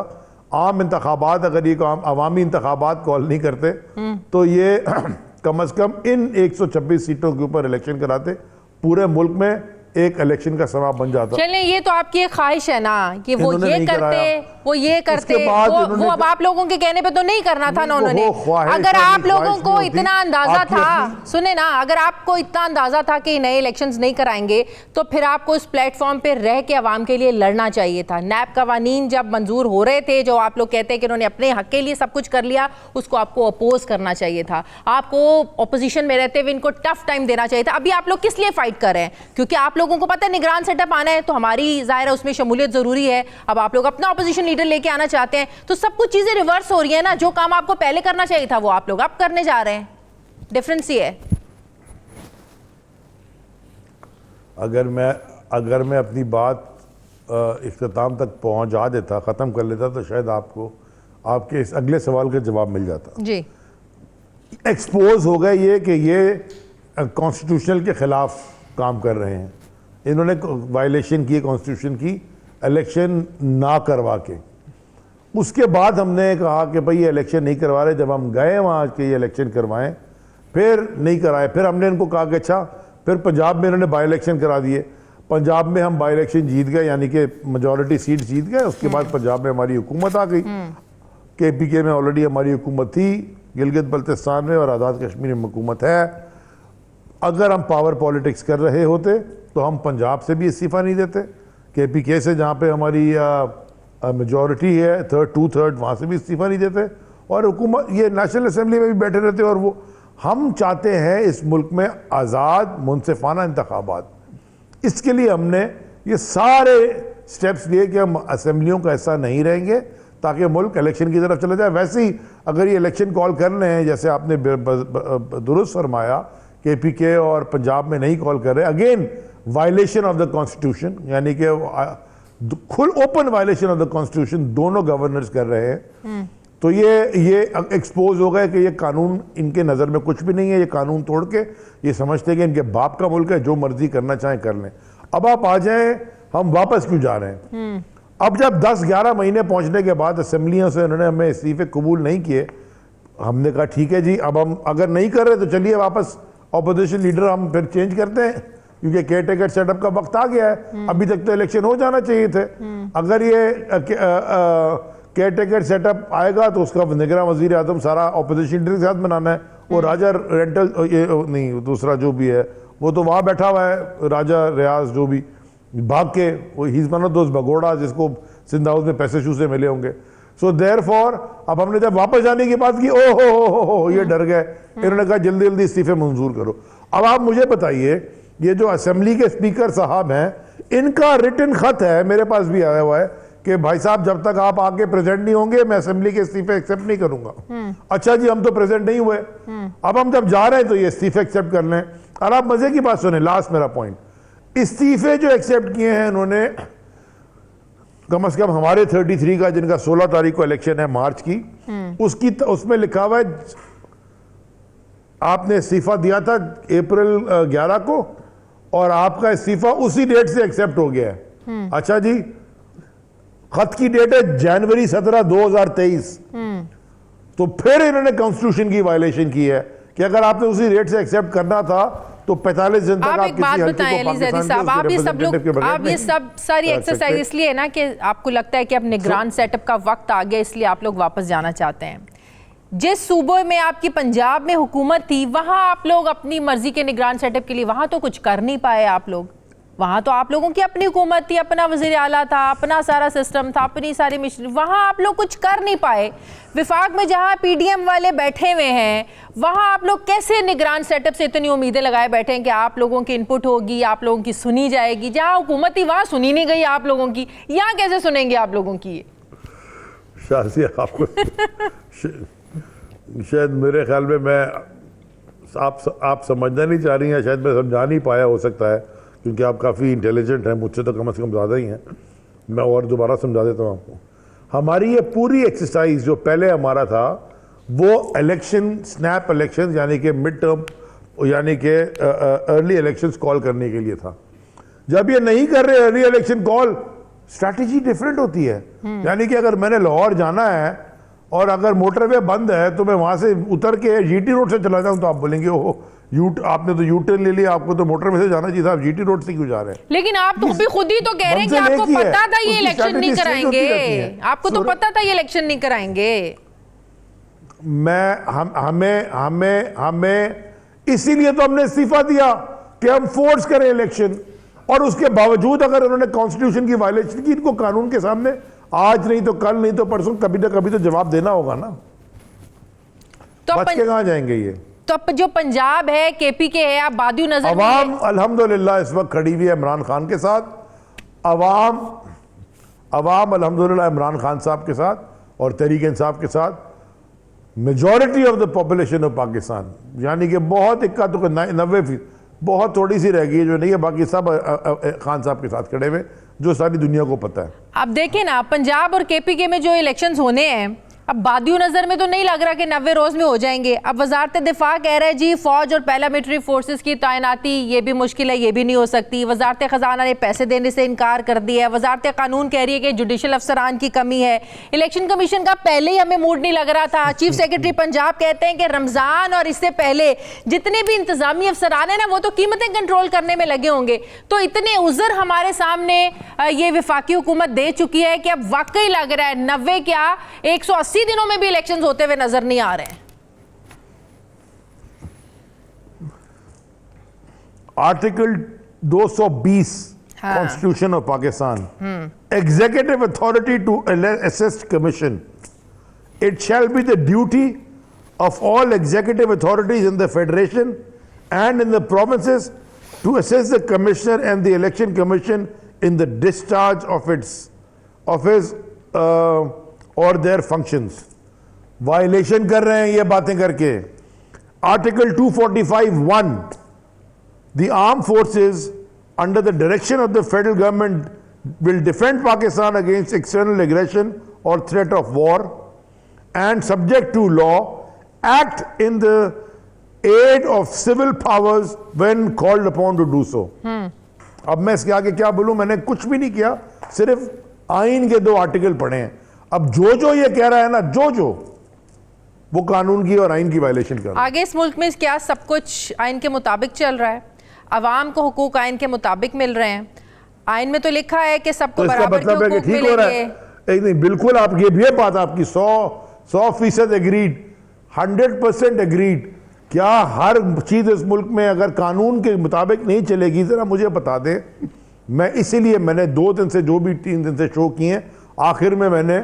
आम इंतखाबात, अगर ये अवामी इंतखाबात कॉल नहीं करते तो ये कम से कम इन 126 सीटों के ऊपर इलेक्शन कराते, पूरे मुल्क में एक इलेक्शन का समा बन जाता। चलिए, ये तो आपकी एक ख्वाहिश है ना कि वो ये करते, वो ये करते, वो अब आप लोगों के कहने पे तो नहीं करना था ना उन्होंने। अगर आप लोगों को इतना अंदाजा था, सुने ना, अगर आपको इतना अंदाजा था कि नए इलेक्शंस नहीं कराएंगे तो फिर आपको इस प्लेटफॉर्म पे रह के अवाम के लिए लड़ना चाहिए था। नैब कवानीन जब मंजूर हो रहे थे, जो आप लोग कहते हैं कि उन्होंने अपने हक के लिए सब कुछ कर लिया, उसको आपको अपोज करना चाहिए था। आपको ऑपोजिशन में रहते हुए इनको टफ टाइम देना चाहिए था। अभी आप लोग किस लिए फाइट कर रहे हैं? क्योंकि आप लोगों को पता है निगरान सेटअप आना है, तो हमारी जाहिर है उसमें शमूलियत जरूरी है। अब आप लोग अपना ऑपोजिशन लीडर लेके आना चाहते हैं, तो सब कुछ चीजें रिवर्स हो रही है ना। जो काम आपको पहले करना चाहिए था वो आप लोग अब करने जा रहे हैं। डिफरेंस ये है। अगर मैं अपनी बात इख्तिताम तक पहुंचा देता, ख़त्म कर लेता, तो शायद आपको आपके इस अगले सवाल का जवाब मिल जाता। जी, एक्सपोज हो गए ये कि ये कॉन्स्टिट्यूशनल के ख़िलाफ़ काम कर रहे हैं। इन्होंने वायलेशन की कॉन्स्टिट्यूशन की, इलेक्शन ना करवा के। उसके बाद हमने कहा कि भाई ये इलेक्शन नहीं करवा रहे। जब हम गए वहाँ के ये इलेक्शन करवाएं, फिर नहीं कराए। फिर हमने इनको कहा कि अच्छा, फिर पंजाब में इन्होंने बाई इलेक्शन करा दिए। पंजाब में हम बाई इलेक्शन जीत गए, यानी कि मेजॉरिटी सीट जीत गए। उसके बाद पंजाब में हमारी हुकूमत आ गई। KPK में ऑलरेडी हमारी हुकूमत थी, गिलगित बल्तिस्तान में और आज़ाद कश्मीर में हुकूमत है। अगर हम पावर पॉलिटिक्स कर रहे होते तो हम पंजाब से भी इस्तीफ़ा नहीं देते। KPK से, जहाँ पे हमारी मेजॉरिटी है, 2/3, वहाँ से भी इस्तीफ़ा नहीं देते। और हुकूमत, ये नेशनल असम्बली में भी बैठे रहते। और वो हम चाहते हैं इस मुल्क में आज़ाद मुनसिफाना इंतखाबात। इसके लिए हमने ये सारे स्टेप्स लिए कि हम असम्बलियों का हिस्सा नहीं रहेंगे, ताकि मुल्क इलेक्शन की तरफ चला जाए। वैसे ही अगर ये इलेक्शन कॉल कर रहे हैं, जैसे आपने दुरुस्त फरमाया, KPK और पंजाब में नहीं कॉल कर रहे, again violation of the constitution, यानी कि खुल open violation of the constitution दोनों गवर्नर्स कर रहे हैं। तो ये एक्सपोज हो गए कि ये कानून इनके नज़र में कुछ भी नहीं है। ये कानून तोड़ के ये समझते हैं कि इनके बाप का मुल्क है, जो मर्जी करना चाहें कर लें। अब आप आ जाएं, हम वापस क्यों जा रहे हैं? अब जब 10-11 महीने पहुंचने के बाद असेंबलियों से उन्होंने हमें इस्तीफे कबूल नहीं किए, हमने कहा ठीक है जी, अब हम अगर नहीं कर रहे तो चलिए वापस ऑपोजिशन लीडर हम फिर चेंज करते हैं, क्योंकि केयर टेकर सेटअप का वक्त आ गया है। अभी तक तो इलेक्शन हो जाना चाहिए थे। अगर ये केयर टेकर सेटअप आएगा तो उसका निगरान वजीर आजम सारा ऑपोजिशन लीडर के साथ बनाना है। वो राजा रेंटल, ये नहीं, दूसरा जो भी है वो तो वहाँ बैठा हुआ है, राजा रियाज, जो भी भाग के, वो he is one of those भगोड़ा जिसको सिंध हाउस में पैसे शू से मिले होंगे। सो देयरफॉर अब हमने जब वापस जाने की बात की, ओ ये डर गए। इन्होंने कहा जल्दी जल्दी इस्तीफे मंजूर करो। अब आप मुझे बताइए, ये जो असेंबली के स्पीकर साहब हैं, इनका रिटन खत है, मेरे पास भी आया हुआ है, कि भाई साहब जब तक आप आके प्रेजेंट नहीं होंगे मैं असेंबली के इस्तीफे एक्सेप्ट नहीं करूंगा। अच्छा जी, हम तो प्रेजेंट नहीं हुए, अब हम जब जा रहे हैं तो ये इस्तीफे एक्सेप्ट कर लें। और आप मजे की बात सुने, लास्ट मेरा पॉइंट, इस्तीफे जो एक्सेप्ट किए हैं इन्होंने, कम से कम हमारे 33 का, जिनका 16 तारीख को इलेक्शन है मार्च की, उसमें लिखा हुआ है आपने इस्तीफा दिया था अप्रैल 11 को और आपका इस्तीफा उसी डेट से एक्सेप्ट हो गया है। अच्छा जी, खत की डेट है जनवरी 17, 2023। तो फिर इन्होंने कॉन्स्टिट्यूशन की वायलेशन की है कि अगर आपने उसी डेट से एक्सेप्ट करना था तो 45 दिन तक आप किसी हल्के को पाकिस्तान साहब, आप ये सब सारी एक्सरसाइज इसलिए ना कि आपको लगता है कि अब निगरान सेटअप का वक्त आ गया, इसलिए आप लोग वापस जाना चाहते हैं। जिस सूबे में आपकी पंजाब में हुकूमत थी, वहां आप लोग अपनी मर्जी के निगरान सेटअप के लिए वहां तो कुछ कर नहीं पाए आप लोग। वहां तो आप लोगों की अपनी हुकूमत थी, अपना वज़ीर आला था, अपना सारा सिस्टम था, अपनी सारी मिशन, वहां आप लोग कुछ कर नहीं पाए। विफाक में जहां PDM वाले बैठे हुए हैं, वहां आप लोग कैसे निगरान सेटअप से इतनी उम्मीदें लगाए बैठे हैं कि आप लोगों की इनपुट होगी, आप लोगों की सुनी जाएगी। जहां हुकूमत थी वहां सुनी नहीं गई आप लोगों की, यहाँ कैसे सुनेंगे आप लोगों की? आपको शायद मेरे ख्याल में मैं आप समझना नहीं चाह रही हैं, शायद मैं समझा नहीं पाया, हो सकता है, क्योंकि आप काफ़ी इंटेलिजेंट हैं, मुझसे तो कम से कम ज़्यादा ही हैं। मैं और दोबारा समझा देता हूँ आपको। हमारी ये पूरी एक्सरसाइज जो पहले हमारा था, वो इलेक्शन, स्नैप इलेक्शन, यानी कि मिड टर्म यानी कि अर्ली इलेक्शंस कॉल करने के लिए था। जब ये नहीं कर रहे early election call, strategy different होती है। यानी कि अगर मैंने लाहौर जाना है और अगर मोटरवे बंद है तो मैं वहां से उतर के जीटी रोड से चला जाऊं तो आप बोलेंगे ओह आपने तो यू टर्न ले लिया, आपको तो मोटरवे से जाना चाहिए था, आप जीटी रोड से क्यों जा रहे हैं? लेकिन आप तो भी खुद ही तो कह रहे हैं कि आपको पता था ये इलेक्शन नहीं कराएंगे, आपको तो पता था ये इलेक्शन नहीं कराएंगे। हमें इसीलिए तो हमने इस्तीफा दिया कि हम फोर्स करें इलेक्शन, और उसके बावजूद अगर उन्होंने कॉन्स्टिट्यूशन की वायलेशन की, इनको कानून के सामने आज नहीं तो कल नहीं तो परसों कभी ना कभी तो जवाब देना होगा ना। तो बच के कहां जाएंगे ये? तो जो पंजाब है, केपीके है, आप बादियों नजर अवाम अल्हम्दुलिल्लाह इस वक्त खड़ी हुई है इमरान खान के साथ। अवाम अल्हम्दुलिल्लाह इमरान खान साहब के साथ और तहरीक इंसाफ के साथ। Majority of the population of Pakistan, यानी कि बहुत 90% बहुत थोड़ी सी रह गई है जो नहीं है, बाकी सब खान साहब के साथ खड़े हुए, जो सारी दुनिया को पता है। आप देखें ना, पंजाब और केपीके में जो इलेक्शंस होने हैं, अब बादियों नजर में तो नहीं लग रहा कि 90 रोज में हो जाएंगे। अब वजारत दिफा कह रहा है जी फौज और पैरामिलिट्री फोर्सेस की तैनाती ये भी मुश्किल है, ये भी नहीं हो सकती। वजारत खजाना ने पैसे देने से इनकार कर दिया है। वजारत कानून कह रही है कि जुडिशल अफसरान की कमी है। इलेक्शन कमीशन का पहले ही हमें मूड नहीं लग रहा था। चीफ सेक्रेटरी पंजाब कहते हैं कि रमजान और इससे पहले जितने भी इंतजामी अफसरान है ना, वो तो कीमतें कंट्रोल करने में लगे होंगे। तो इतने उज़र हमारे सामने ये विफाकी हुकूमत दे चुकी है कि अब वाकई लग रहा है 90 क्या 180 दिनों में भी इलेक्शंस होते हुए नजर नहीं आ रहे हैं। Article 220 constitution of Pakistan, executive authority to assist commission. It shall be the duty of all executive authorities in the federation and in the provinces to assist the commissioner and the election commission in the discharge of its office और their functions. Violation कर रहे हैं ये बातें करके। Article 245(1), the arm forces under the direction of the federal government will defend Pakistan against external aggression और threat of war and subject to law act in the aid of civil powers when called upon to do so. अब मैं इसके आगे क्या बोलूं? मैंने कुछ भी नहीं किया, सिर्फ आइन के 2 आर्टिकल पढ़े हैं। अब जो ये कह रहा है ना, जो वो कानून की और आइन की वायलेशन कर रहा है। आगे इस मुल्क में क्या सब कुछ आइन के मुताबिक चल रहा है? अवाम को हुकूक आइन के मुताबिक मिल रहे हैं। आइन में तो लिखा है कि सबको तो बराबर के हुकूक ठीक हो रहा है। एक नहीं, बिल्कुल आप ये बात आपकी 100% एग्रीड, 100% एग्रीड। क्या हर चीज इस मुल्क में अगर कानून के मुताबिक नहीं चलेगी, जरा मुझे बता दें। मैं इसीलिए मैंने 2 दिन से, जो भी 3 दिन से शो किए, आखिर में मैंने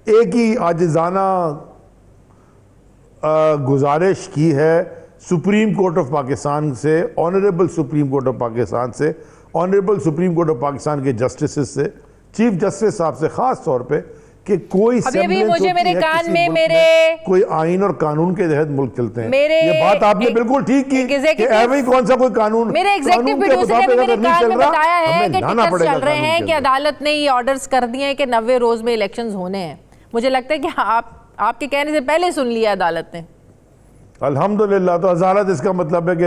एक ही आजिज़ाना गुजारिश की है सुप्रीम कोर्ट ऑफ पाकिस्तान से, honourable supreme court of Pakistan से, honourable supreme court of Pakistan के जस्टिस से, चीफ जस्टिस साहब से खास तौर पे, कि कोई मुझे मेरे कान में मेरे कोई आइन और कानून के तहत मुल्क चलते हैं। ये बात आपने बिल्कुल ठीक की कि ऐसे कौन सा कोई कानून, मेरे एग्जीक्यूटिव प्रोड्यूसर ने मेरे कान में बताया है कि टिकट्स चल रहे हैं कि अदालत ने ये ऑर्डर्स कर दिए हैं कि 90 रोज में इलेक्शंस होने हैं। मुझे लगता है कि आपके कहने से पहले सुन लिया अदालत ने। अल्हम्दुलिल्लाह। तो अदालत, इसका मतलब है कि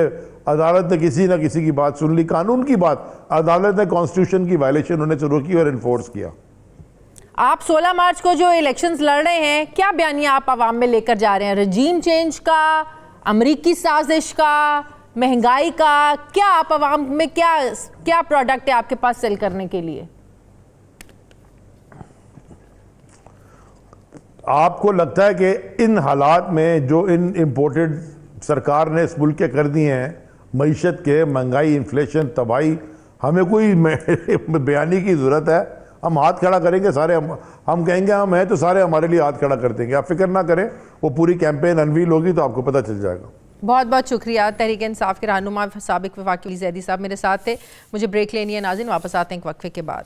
अदालत ने किसी ना किसी की बात सुन ली, कानून की बात। अदालत ने कॉन्स्टिट्यूशन की वायलेशन होने से रोकी और इन्फोर्स किया। आप 16 मार्च को जो इलेक्शंस लड़ रहे हैं, क्या बयानिया आप आवाम में लेकर जा रहे हैं? रजीम चेंज का, अमरीकी साजिश का, महंगाई का? क्या आप आवाम में क्या प्रोडक्ट है आपके पास सेल करने के लिए? आपको लगता है कि इन हालात में जो इन इम्पोर्टेड सरकार ने इस मुल्क के कर दिए हैं, मईशत के, महंगाई, इन्फ्लेशन, तबाही, हमें कोई बयानी की ज़रूरत है? हम हाथ खड़ा करेंगे सारे, हम कहेंगे हम हैं तो सारे हमारे लिए हाथ खड़ा कर देंगे। आप फिक्र ना करें, वो पूरी कैंपेन अनवील होगी तो आपको पता चल जाएगा। बहुत बहुत शुक्रिया। तहरीक इंसाफ के रहनुमा साबिक वफाकी जैदी साहब मेरे साथ थे। मुझे ब्रेक लेनी है नाज़रीन, वापस आते हैं एक वक्फे के बाद।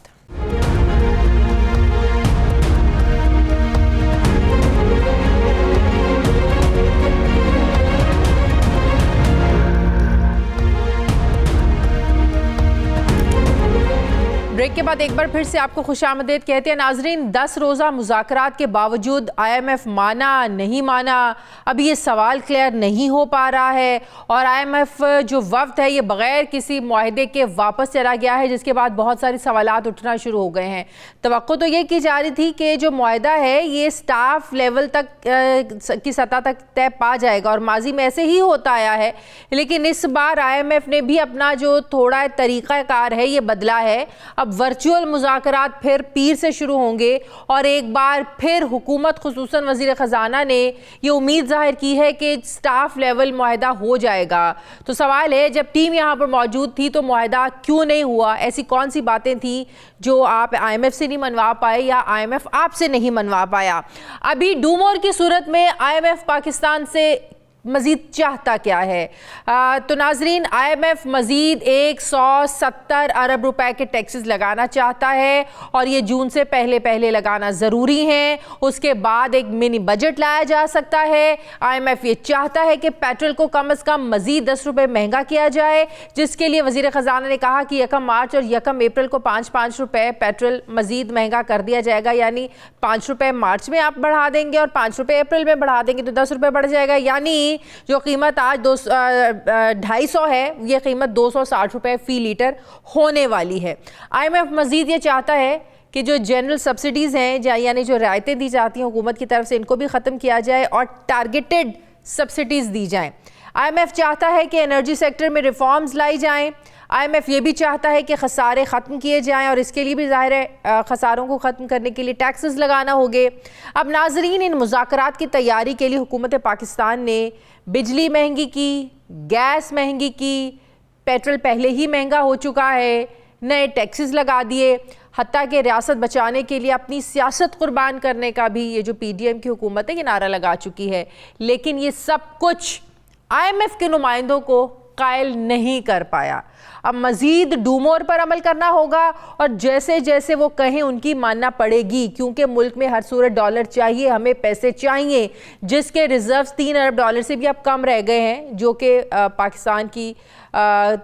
ब्रेक के बाद एक बार फिर से आपको खुशामदीद कहते हैं। नाजरीन, 10 रोज़ा मुज़ाकरात के बावजूद IMF माना नहीं माना, अभी ये सवाल क्लियर नहीं हो पा रहा है और IMF जो वफ्द है ये बग़ैर किसी मुआहदे के वापस चला गया है, जिसके बाद बहुत सारे सवालात उठना शुरू हो गए हैं। तवक्को तो ये की जा रही थी कि जो मुआहदा है ये स्टाफ लेवल तक की सतह तक तय पा जाएगा और माजी में ऐसे ही होता आया है, लेकिन इस बार IMF ने भी अपना जो थोड़ा तरीक़ाकार है ये बदला है। अब वर्चुअल मुज़ाकरात फिर पीर से शुरू होंगे और एक बार फिर हुकूमत खुसूसन वज़ीर ख़जाना ने ये उम्मीद जाहिर की है कि स्टाफ लेवल मुआहदा हो जाएगा। तो सवाल है, जब टीम यहाँ पर मौजूद थी तो मुआहदा क्यों नहीं हुआ? ऐसी कौन सी बातें थी जो आप IMF से नहीं मनवा पाए या IMF आपसे नहीं मनवा पाया? अभी डूमोर की सूरत में IMF पाकिस्तान से मज़ीद चाहता क्या है? तो नाजरीन, IMF मज़ीद 170 अरब रुपए के टैक्सेस लगाना चाहता है और ये जून से पहले लगाना ज़रूरी है। उसके बाद एक मिनी बजट लाया जा सकता है। IMF ये चाहता है कि पेट्रोल को कम से कम मज़ीद 10 रुपये महंगा किया जाए, जिसके लिए वज़ीर ख़जाना ने कहा कि 1 मार्च और 1 अप्रैल को 5-5 रुपये पेट्रोल मज़ीद महंगा कर दिया जाएगा। यानी 5 रुपये मार्च में आप बढ़ा देंगे और 5 रुपये अप्रैल में बढ़ा देंगे तो 10 रुपये बढ़ जाएगा। यानी जो कीमत आज 250 है, ये कीमत 260 रुपये फ़ी लीटर होने वाली है। IMF मज़ीद ये चाहता है कि जो जनरल सब्सिडीज़ हैं, यानी जो रियायतें दी जाती हैं हुकूमत की तरफ से, इनको भी ख़त्म किया जाए और टारगेटेड सब्सिडीज़ दी जाएँ। IMF चाहता है कि एनर्जी सेक्टर में रिफॉर्म्स लाई जाएँ। IMF ये भी चाहता है कि खसारे ख़त्म किए जाएं और इसके लिए भी ज़ाहिर है खसारों को ख़त्म करने के लिए टैक्सेस लगाना होंगे। अब नाजरीन, इन मुज़ाकरात की तैयारी के लिए हुकूमत पाकिस्तान ने बिजली महंगी की, गैस महंगी की, पेट्रोल पहले ही महंगा हो चुका है, नए टैक्सेस लगा दिए, हत्ता कि रियासत बचाने के लिए अपनी सियासत कुर्बान करने का भी ये जो PDM की हुकूमत है ये नारा लगा चुकी है। लेकिन ये सब कुछ IMF के नुमाइंदों को कायल नहीं कर पाया। अब मज़ीद डूमोर पर अमल करना होगा और जैसे जैसे वो कहें उनकी मानना पड़ेगी, क्योंकि मुल्क में हर सूरत डॉलर चाहिए, हमें पैसे चाहिए, जिसके रिजर्व्स 3 अरब डॉलर से भी अब कम रह गए हैं, जो कि पाकिस्तान की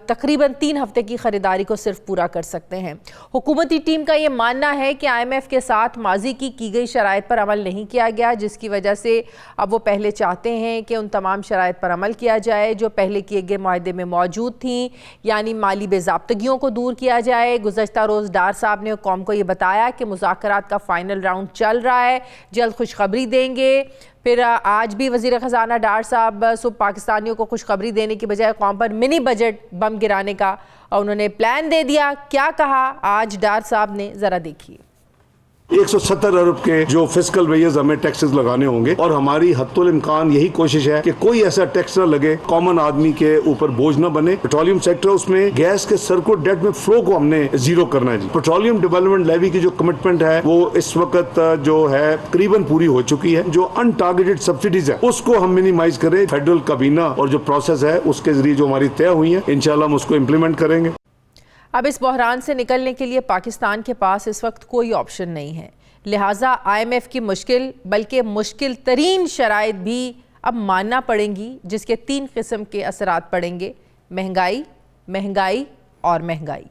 तकरीबन 3 हफ्ते की ख़रीदारी को सिर्फ पूरा कर सकते हैं। हुकूमती टीम का ये मानना है कि IMF के साथ माजी की गई शराइत पर अमल नहीं किया गया, जिसकी वजह से अब वो पहले चाहते हैं कि उन तमाम शराइत पर अमल किया जाए जो पहले किए गए मुआहदे में मौजूद थी, यानी माली बेज़ाब्तगियों को दूर किया जाए। गुज़श्ता रोज़ डार साहब ने कौम को ये बताया कि मुज़ाकरात का फ़ाइनल राउंड चल रहा है, जल्द खुशखबरी देंगे। फिर आज भी वज़ीर ख़जाना डार साहब सुबह पाकिस्तानियों को खुशखबरी देने की बजाय कौम पर मिनी बजट बम गिराने का और उन्होंने प्लान दे दिया। क्या कहा आज डार साहब ने, ज़रा देखिए। 170 अरब के जो फिस्कल वेजेस हमें टैक्सेस लगाने होंगे और हमारी हद्दुल इम्कान यही कोशिश है कि कोई ऐसा टैक्स न लगे, कॉमन आदमी के ऊपर बोझ न बने। पेट्रोलियम सेक्टर, उसमें गैस के सर्कुलर डेट में फ्लो को हमने जीरो करना है जी। पेट्रोलियम डेवलपमेंट लेवी की जो कमिटमेंट है वो इस वक्त जो है तकरीबन पूरी हो चुकी है। जो अनटारगेटेड सब्सिडीज है उसको हम मिनिमाइज करें। फेडरल काबीना और जो प्रोसेस है उसके जरिए जो हमारी तय हुई है इंशाल्लाह हम उसको इम्प्लीमेंट करेंगे। अब इस बहरान से निकलने के लिए पाकिस्तान के पास इस वक्त कोई ऑप्शन नहीं है, लिहाजा IMF की मुश्किल बल्कि मुश्किल तरीन शराइत भी अब मानना पड़ेंगी, जिसके 3 किस्म के असरात पड़ेंगे: महंगाई, महंगाई और महंगाई।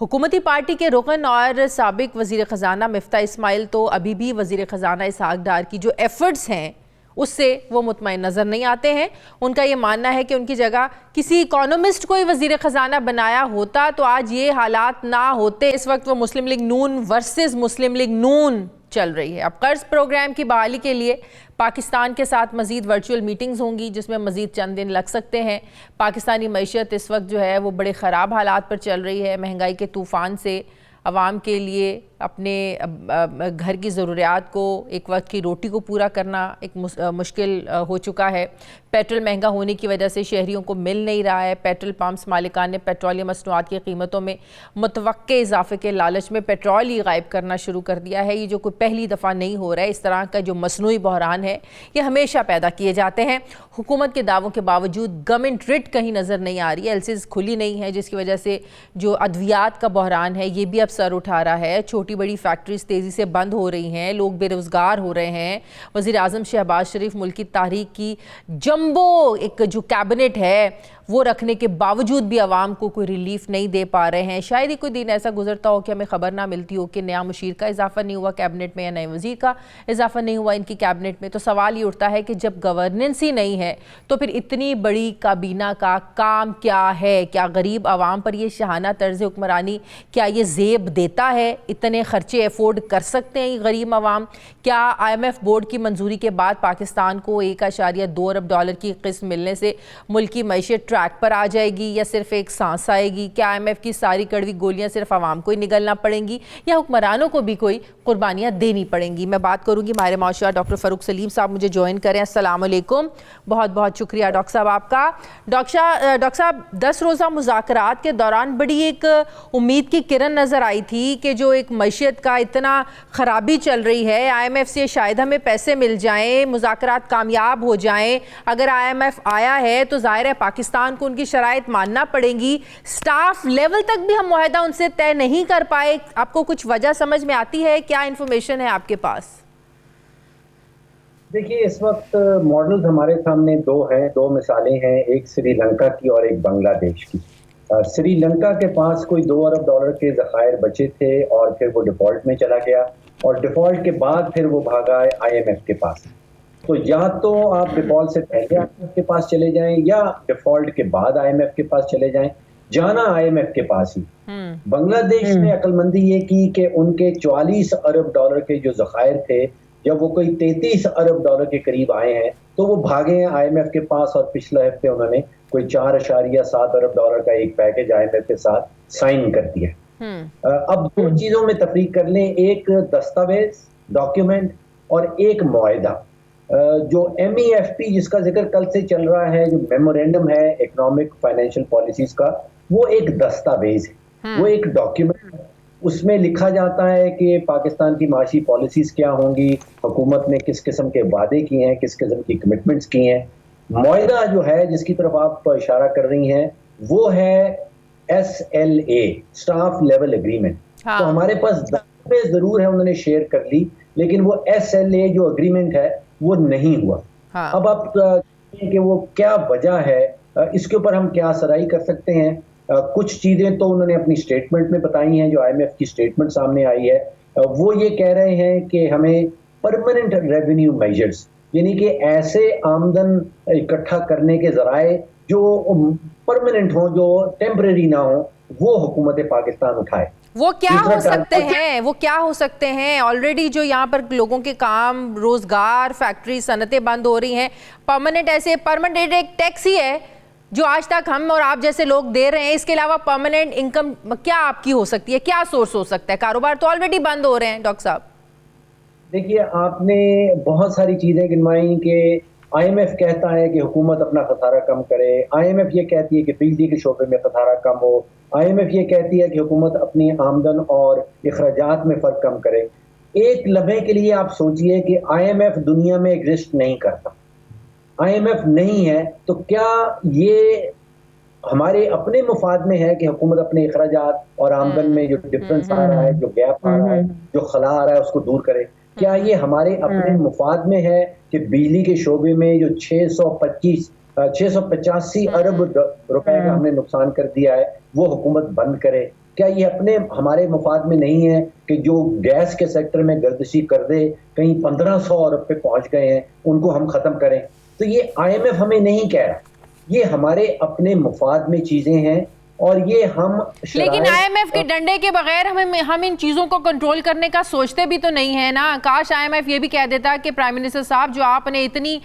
हुकूमती पार्टी के रुकन और साबिक वज़ीर ख़जाना मिफ्ता इस्माइल तो अभी भी वज़ीर ख़जाना इसहाक डार की जो एफ़र्ट्स हैं उससे वो मुतमईन नज़र नहीं आते हैं। उनका ये मानना है कि उनकी जगह किसी इकोनॉमिस्ट को ही वज़ीर ख़जाना बनाया होता तो आज ये हालात ना होते। इस वक्त वो मुस्लिम लीग नून वर्सेस मुस्लिम लीग नून चल रही है। अब कर्ज प्रोग्राम की बहाली के लिए पाकिस्तान के साथ मज़ीद वर्चुअल मीटिंग्स होंगी, जिसमें मज़ीद चंद दिन लग सकते हैं। पाकिस्तानी मईशत इस वक्त जो है वो बड़े ख़राब हालात पर चल रही है। महंगाई के तूफ़ान से आवाम के लिए अपने घर की ज़रूरियात को, एक वक्त की रोटी को पूरा करना एक मुश्किल हो चुका है। पेट्रोल महंगा होने की वजह से शहरियों को मिल नहीं रहा है। पेट्रोल पंप्स मालिकान ने पेट्रोलियम मसनूआत की कीमतों में मुतवक्के इजाफे के लालच में पेट्रोल ही गायब करना शुरू कर दिया है। ये जो कोई पहली दफ़ा नहीं हो रहा है। इस तरह का जो मसनूई बहरान है ये हमेशा पैदा किए जाते हैं। हुकूमत के दावों के बावजूद गवर्नमेंट रिट कहीं नज़र नहीं आ रही है, एलसीज खुली नहीं है, जिसकी वजह से जो अद्वियात का बहरान है ये भी अब सर उठा रहा है। छोटी बड़ी फैक्ट्रीज तेज़ी से बंद हो रही हैं, लोग बेरोज़गार हो रहे हैं। वज़ीर आज़म शहबाज शरीफ मुल्क की तारीख की जंबो एक जो कैबिनेट है वो रखने के बावजूद भी आवाम को कोई रिलीफ नहीं दे पा रहे हैं। शायद ही कोई दिन ऐसा गुजरता हो कि हमें खबर ना मिलती हो कि नया मुशीर का इजाफा नहीं हुआ कैबिनेट में या नए वजीर का इजाफा नहीं हुआ इनकी कैबिनेट में। तो सवाल ये उठता है कि जब गवर्नेंस ही नहीं है तो फिर इतनी बड़ी काबीना का काम क्या है? क्या गरीब आवाम पर ये शहाना तर्ज हुक्मरानी क्या ये जेब देता है? इतने खर्चे अफोर्ड कर सकते हैं ये गरीब आवाम? क्या IMF बोर्ड की मंजूरी के बाद पाकिस्तान को 1.2 अरब डॉलर की किस्त मिलने से मुल्क की मईशत ट्रैक पर आ जाएगी या सिर्फ एक सांस आएगी? क्या IMF की सारी कड़वी गोलियां सिर्फ आवाम को ही निगलना पड़ेंगी या हुक्मरानों को भी कोई कुर्बानियां देनी पड़ेंगी? मैं बात करूंगी माहिर माशरा डॉक्टर फ़ारूक सलीम साहब मुझे ज्वाइन करें। अस्सलाम वालेकुम, बहुत बहुत शुक्रिया डॉक्टर साहब आपका। डॉक्टर साहब 10 रोज़ा मुज़ाकरात के दौरान बड़ी एक उम्मीद की किरण नज़र आई थी कि जो एक मईशत का इतना ख़राबी चल रही है, IMF से शायद हमें पैसे मिल जाएं, मुज़ाकरात कामयाब हो जाएं। अगर IMF आया है तो ज़ाहिर है पाकिस्तान को उनकी शराइत मानना पड़ेंगी। स्टाफ लेवल तक भी हम मुआहदा उनसे तय नहीं कर पाए। आपको कुछ वजह समझ में आती है? क्या इन्फॉर्मेशन है आपके पास? देखिए, इस वक्त मॉडल्स हमारे सामने दो मिसालें हैं, एक श्रीलंका की और एक बांग्लादेश की। श्रीलंका के पास कोई 2 अरब डॉलर के ज़खायर बचे थे और फिर वो डिफ़ॉल्ट में चला गया और डिफ़ॉल्ट के बाद फिर वो भागा IMF के पास। तो या तो आप डिफ़ॉल्ट से पहले IMF के पास चले जाएं या डिफ़ॉल्ट के बाद IMF के पास चले जाएं, जाना IMF के पास ही। बांग्लादेश ने अक्लमंदी ये की कि उनके 44 अरब डॉलर के जो ज़खायर थे, जब वो कोई 33 अरब डॉलर के करीब आए हैं तो वो भागे हैं IMF के पास और पिछले हफ्ते उन्होंने कोई 4.7 अरब डॉलर का एक पैकेज IMF के साथ साइन कर दिया। अब दो चीजों में तफरीक कर लें, एक दस्तावेज डॉक्यूमेंट और एक मुआहदा। जो MEFP जिसका जिक्र कल से चल रहा है, जो मेमोरेंडम है इकोनॉमिक फाइनेंशियल पॉलिसीज का, वो एक दस्तावेज है, वो एक डॉक्यूमेंट है। उसमें लिखा जाता है कि पाकिस्तान की माशी पॉलिसीज क्या होंगी, हुकूमत ने किस किस्म के वादे किए हैं, किस किस्म की कमिटमेंट्स की हैं। मुआहदा जो है जिसकी तरफ आप इशारा कर रही हैं वो है SLA, स्टाफ लेवल एग्रीमेंट। तो हमारे पास दस्तावेज जरूर है, उन्होंने शेयर कर ली, लेकिन वो SLA जो एग्रीमेंट है वो नहीं हुआ। अब आप कि वो क्या वजह है, इसके ऊपर हम क्या सराई कर सकते हैं। कुछ चीजें तो उन्होंने अपनी स्टेटमेंट में बताई हैं, जो IMF की स्टेटमेंट सामने आई है। वो ये कह रहे हैं कि हमें परमानेंट रेवेन्यू मेजर्स, यानी कि ऐसे आमदन इकट्ठा करने के जराए जो परमानेंट हो, जो टेम्परेरी ना हो, वो हुकूमत पाकिस्तान उठाए। वो क्या हो सकते हैं? वो क्या हो सकते हैं? ऑलरेडी जो यहाँ पर लोगों के काम, रोजगार, फैक्ट्री, सनतें बंद हो रही हैं। परमानेंट एक टैक्स ही है जो आज तक हम और आप जैसे लोग दे रहे हैं। इसके अलावा परमानेंट इनकम क्या आपकी हो सकती है? क्या सोर्स हो सकता है? कारोबार तो ऑलरेडी बंद हो रहे हैं डॉक्टर साहब। देखिए, आपने बहुत सारी चीजें गिनवाई कि IMF कहता है कि हुकूमत अपना खसारा कम करे, IMF ये कहती है कि बिजली के शोबे में खसारा कम हो, IMF ये कहती है कि हुकूमत अपनी आमदन और अखराजात में फ़र्क कम करे। एक लम्हे के लिए आप सोचिए कि IMF दुनिया में एग्जिस्ट नहीं करता, IMF नहीं है, तो क्या ये हमारे अपने मुफाद में है कि हुकूमत अपने अखराजात और आमदन में जो डिफरेंस आ रहा है, जो गैप आ रहा है, जो खला आ रहा है, उसको दूर करे? क्या ये हमारे अपने मुफाद में है कि बिजली के शोबे में जो 685 अरब रुपए का हमने नुकसान कर दिया है वो हुकूमत बंद करे? क्या ये अपने हमारे मुफाद में नहीं है कि जो गैस के सेक्टर में गर्दिशी कर दे कहीं 1500 अरब पे पहुंच गए हैं, उनको हम खत्म करें? तो ये IMF हमें नहीं कह रहा, ये हमारे अपने मुफाद में चीजें हैं और ये हम। लेकिन IMF के डंडे के बगैर हम इन चीजों को कंट्रोल करने का सोचते भी तो नहीं है ना। काश IMF ये भी कह देता कि प्राइम मिनिस्टर साहब, जो आपने इतनी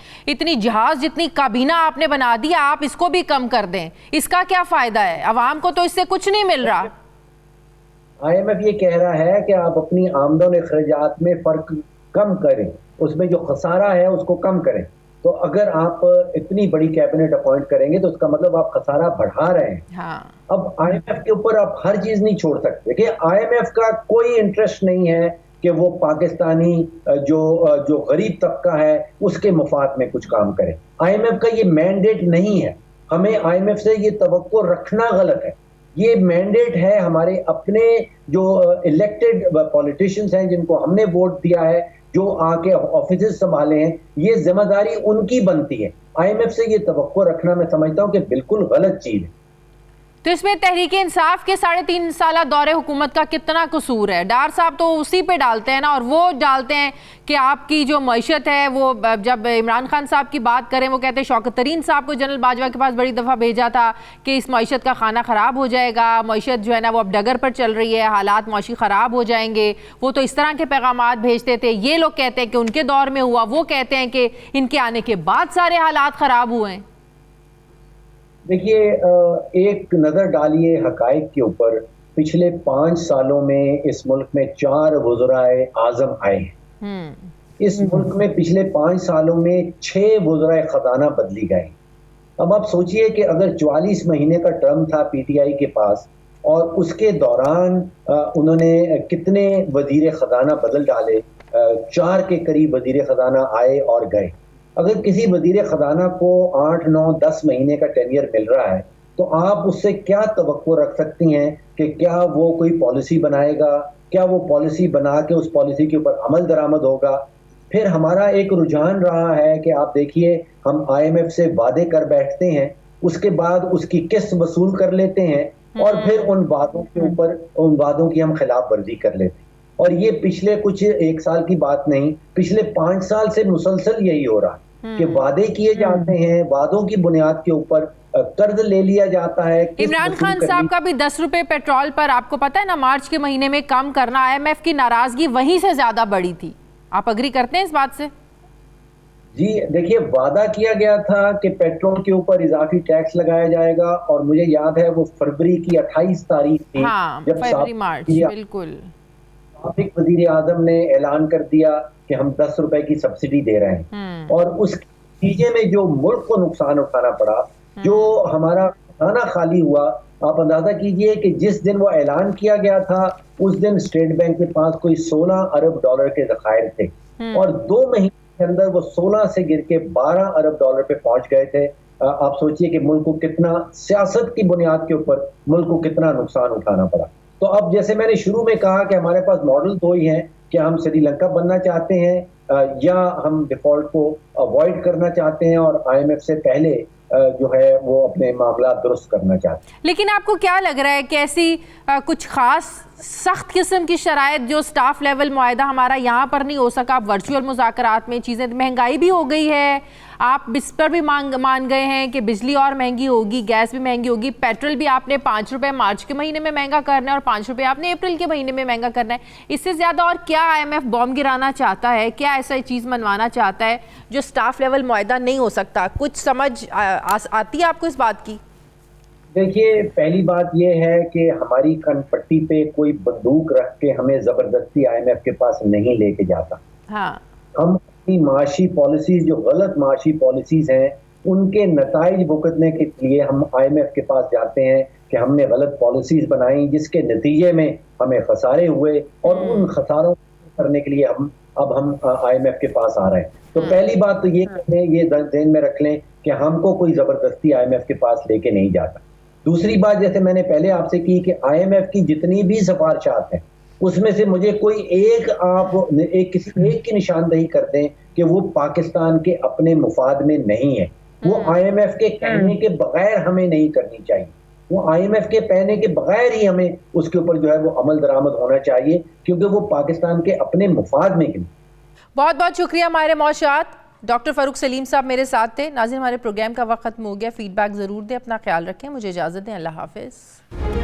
जहाज जितनी काबीना आपने बना दिया, आप इसको भी कम कर दें। इसका क्या फायदा है? अवाम को तो इससे कुछ नहीं मिल रहा। IMF ये कह रहा है कि आप अपनी आमदन अखराजात में फर्क कम करें, उसमें जो खसारा है उसको कम करें। तो अगर आप इतनी बड़ी कैबिनेट अपॉइंट करेंगे तो उसका मतलब आप खसारा बढ़ा रहे हैं। अब IMF के ऊपर आप हर चीज नहीं छोड़ सकते। देखिए, IMF का कोई इंटरेस्ट नहीं है कि वो पाकिस्तानी जो गरीब तबका है उसके मुफाद में कुछ काम करे। IMF का ये मैंडेट नहीं है। हमें IMF से ये तवक्को रखना गलत है। ये मैंडेट है हमारे अपने जो इलेक्टेड पॉलिटिशियंस हैं, जिनको हमने वोट दिया है, जो आके ऑफिस संभाले हैं, ये जिम्मेदारी उनकी बनती है IMF से ये तवक्को रखना मैं समझता हूँ कि बिल्कुल गलत चीज है। तो इसमें तहरीक इंसाफ के 3.5 साल दौरे हुकूमत का कितना कसूर है? डार साहब तो उसी पे डालते हैं ना, और वो डालते हैं कि आपकी जो मईशत है वो, जब इमरान खान साहब की बात करें वो कहते हैं शौकत तरीन साहब को जनरल बाजवा के पास बड़ी दफ़ा भेजा था कि इस मईशत का खाना ख़राब हो जाएगा, मईशत जो है ना वो अब डगर पर चल रही है, हालात मौशी ख़राब हो जाएंगे। वो तो इस तरह के पैगामात भेजते थे। ये लोग कहते हैं कि उनके दौर में हुआ, वो कहते हैं कि इनके आने के बाद सारे हालात ख़राब हुए हैं। देखिए, एक नज़र डालिए हकाइक के ऊपर। पिछले 5 सालों में इस मुल्क में 4 वज़राए आज़म आए हैं। इस मुल्क में पिछले 5 सालों में 6 वज़राए ख़जाना बदली गए। अब आप सोचिए कि अगर 44 महीने का टर्म था PTI के पास और उसके दौरान उन्होंने कितने वज़ीर ख़जाना बदल डाले, 4 के करीब वज़ीर ख़जाना आए और गए। अगर किसी वज़ीर ख़जाना को 8, 9, 10 महीने का टेन्योर मिल रहा है तो आप उससे क्या तवक्को रख सकती हैं कि क्या वो कोई पॉलिसी बनाएगा, क्या वो पॉलिसी बना के उस पॉलिसी के ऊपर अमल दरामद होगा। फिर हमारा एक रुझान रहा है कि आप देखिए, हम IMF से वादे कर बैठते हैं, उसके बाद उसकी किस्त वसूल कर लेते हैं और फिर उन वादों के ऊपर, उन वादों की हम खिलाफ वर्जी कर लेते हैं। और ये पिछले कुछ 1 साल की बात नहीं, पिछले 5 साल से मुसलसल यही हो रहा है कि वादे किए जाते हैं, वादों की बुनियाद के ऊपर कर्ज ले लिया जाता है। इमरान खान साहब का भी 10 रुपए पेट्रोल पर, आपको पता है ना, मार्च के महीने में कम करना, IMF की नाराजगी वहीं से ज्यादा बड़ी थी। आप अग्री करते हैं इस बात से? जी देखिए, वादा किया गया था कि पेट्रोल के ऊपर इजाफी टैक्स लगाया जाएगा और मुझे याद है वो फरवरी की 28 तारीख थी, हाँ, जब फरवरी मार्च, बिल्कुल साबिक वजीर आजम ने ऐलान कर दिया कि हम 10 रुपए की सब्सिडी दे रहे हैं और उस नतीजे में जो मुल्क को नुकसान उठाना पड़ा, जो हमारा खाना खाली हुआ, आप अंदाजा कीजिए कि जिस दिन वो ऐलान किया गया था उस दिन स्टेट बैंक के पास कोई 16 अरब डॉलर के ज़खायर थे और 2 महीने के अंदर वो 16 से गिर के 12 अरब डॉलर पे पहुंच गए थे। आप सोचिए कि मुल्क को कितना, सियासत की बुनियाद के ऊपर मुल्क को कितना नुकसान उठाना पड़ा। तो अब जैसे मैंने शुरू में कहा कि हमारे पास मॉडल 2 ही हैं कि हम श्रीलंका बनना चाहते हैं या हम डिफॉल्ट को अवॉइड करना चाहते हैं और IMF से पहले जो है वो अपने मामला दुरुस्त करना चाहते हैं। लेकिन आपको क्या लग रहा है कि ऐसी कुछ खास सख्त किस्म की शराइत जो स्टाफ लेवल मुआहदा हमारा यहाँ पर नहीं हो सका, वर्चुअल मुज़ाकरात में चीज़ें, महंगाई भी हो गई है, आप इस पर भी मान गए हैं कि बिजली और महंगी होगी, गैस भी महंगी होगी, पेट्रोल भी आपने 5 रुपये मार्च के महीने में महंगा करना है और 5 रुपये आपने अप्रैल के महीने में महंगा करना है। इससे ज़्यादा और क्या IMF बॉम्ब गिराना चाहता है? क्या ऐसा चीज़ मनवाना चाहता है जो स्टाफ लेवल मुआहदा नहीं हो सकता? कुछ समझ आती है आपको इस बात की? देखिए, पहली बात यह है कि हमारी कनपट्टी पे कोई बंदूक रख के हमें ज़बरदस्ती IMF के पास नहीं लेके जाता। हाँ, हम अपनी माशी पॉलिसीज, जो गलत माशी पॉलिसीज हैं, उनके नताइज भुगतने के लिए हम IMF के पास जाते हैं कि हमने गलत पॉलिसीज बनाई जिसके नतीजे में हमें खसारे हुए और उन खसारों को करने के लिए हम IMF के पास आ रहे हैं। तो पहली बात तो ये ध्यान में रख लें कि हमको कोई ज़बरदस्ती IMF के पास लेके नहीं जाता। दूसरी बात, जैसे मैंने पहले आपसे की कि IMF की जितनी भी सिफारिशात हैं उसमें से मुझे कोई एक, आप किसी एक की निशानदेही कर दें कि वो पाकिस्तान के अपने मुफाद में नहीं है। वो IMF के कहने के बगैर हमें नहीं करनी चाहिए। वो IMF के कहने के बगैर ही हमें उसके ऊपर जो है वो अमल दरामद होना चाहिए, क्योंकि वो पाकिस्तान के अपने मुफाद में नहीं। बहुत बहुत शुक्रिया माहिर मौशूआत डॉक्टर फ़ारूक सलीम साहब मेरे साथ थे। नाज़रीन, हमारे प्रोग्राम का वक्त खत्म हो गया। फीडबैक ज़रूर दें, अपना ख्याल रखें, मुझे इजाज़त दें, अल्लाह हाफ़िज़।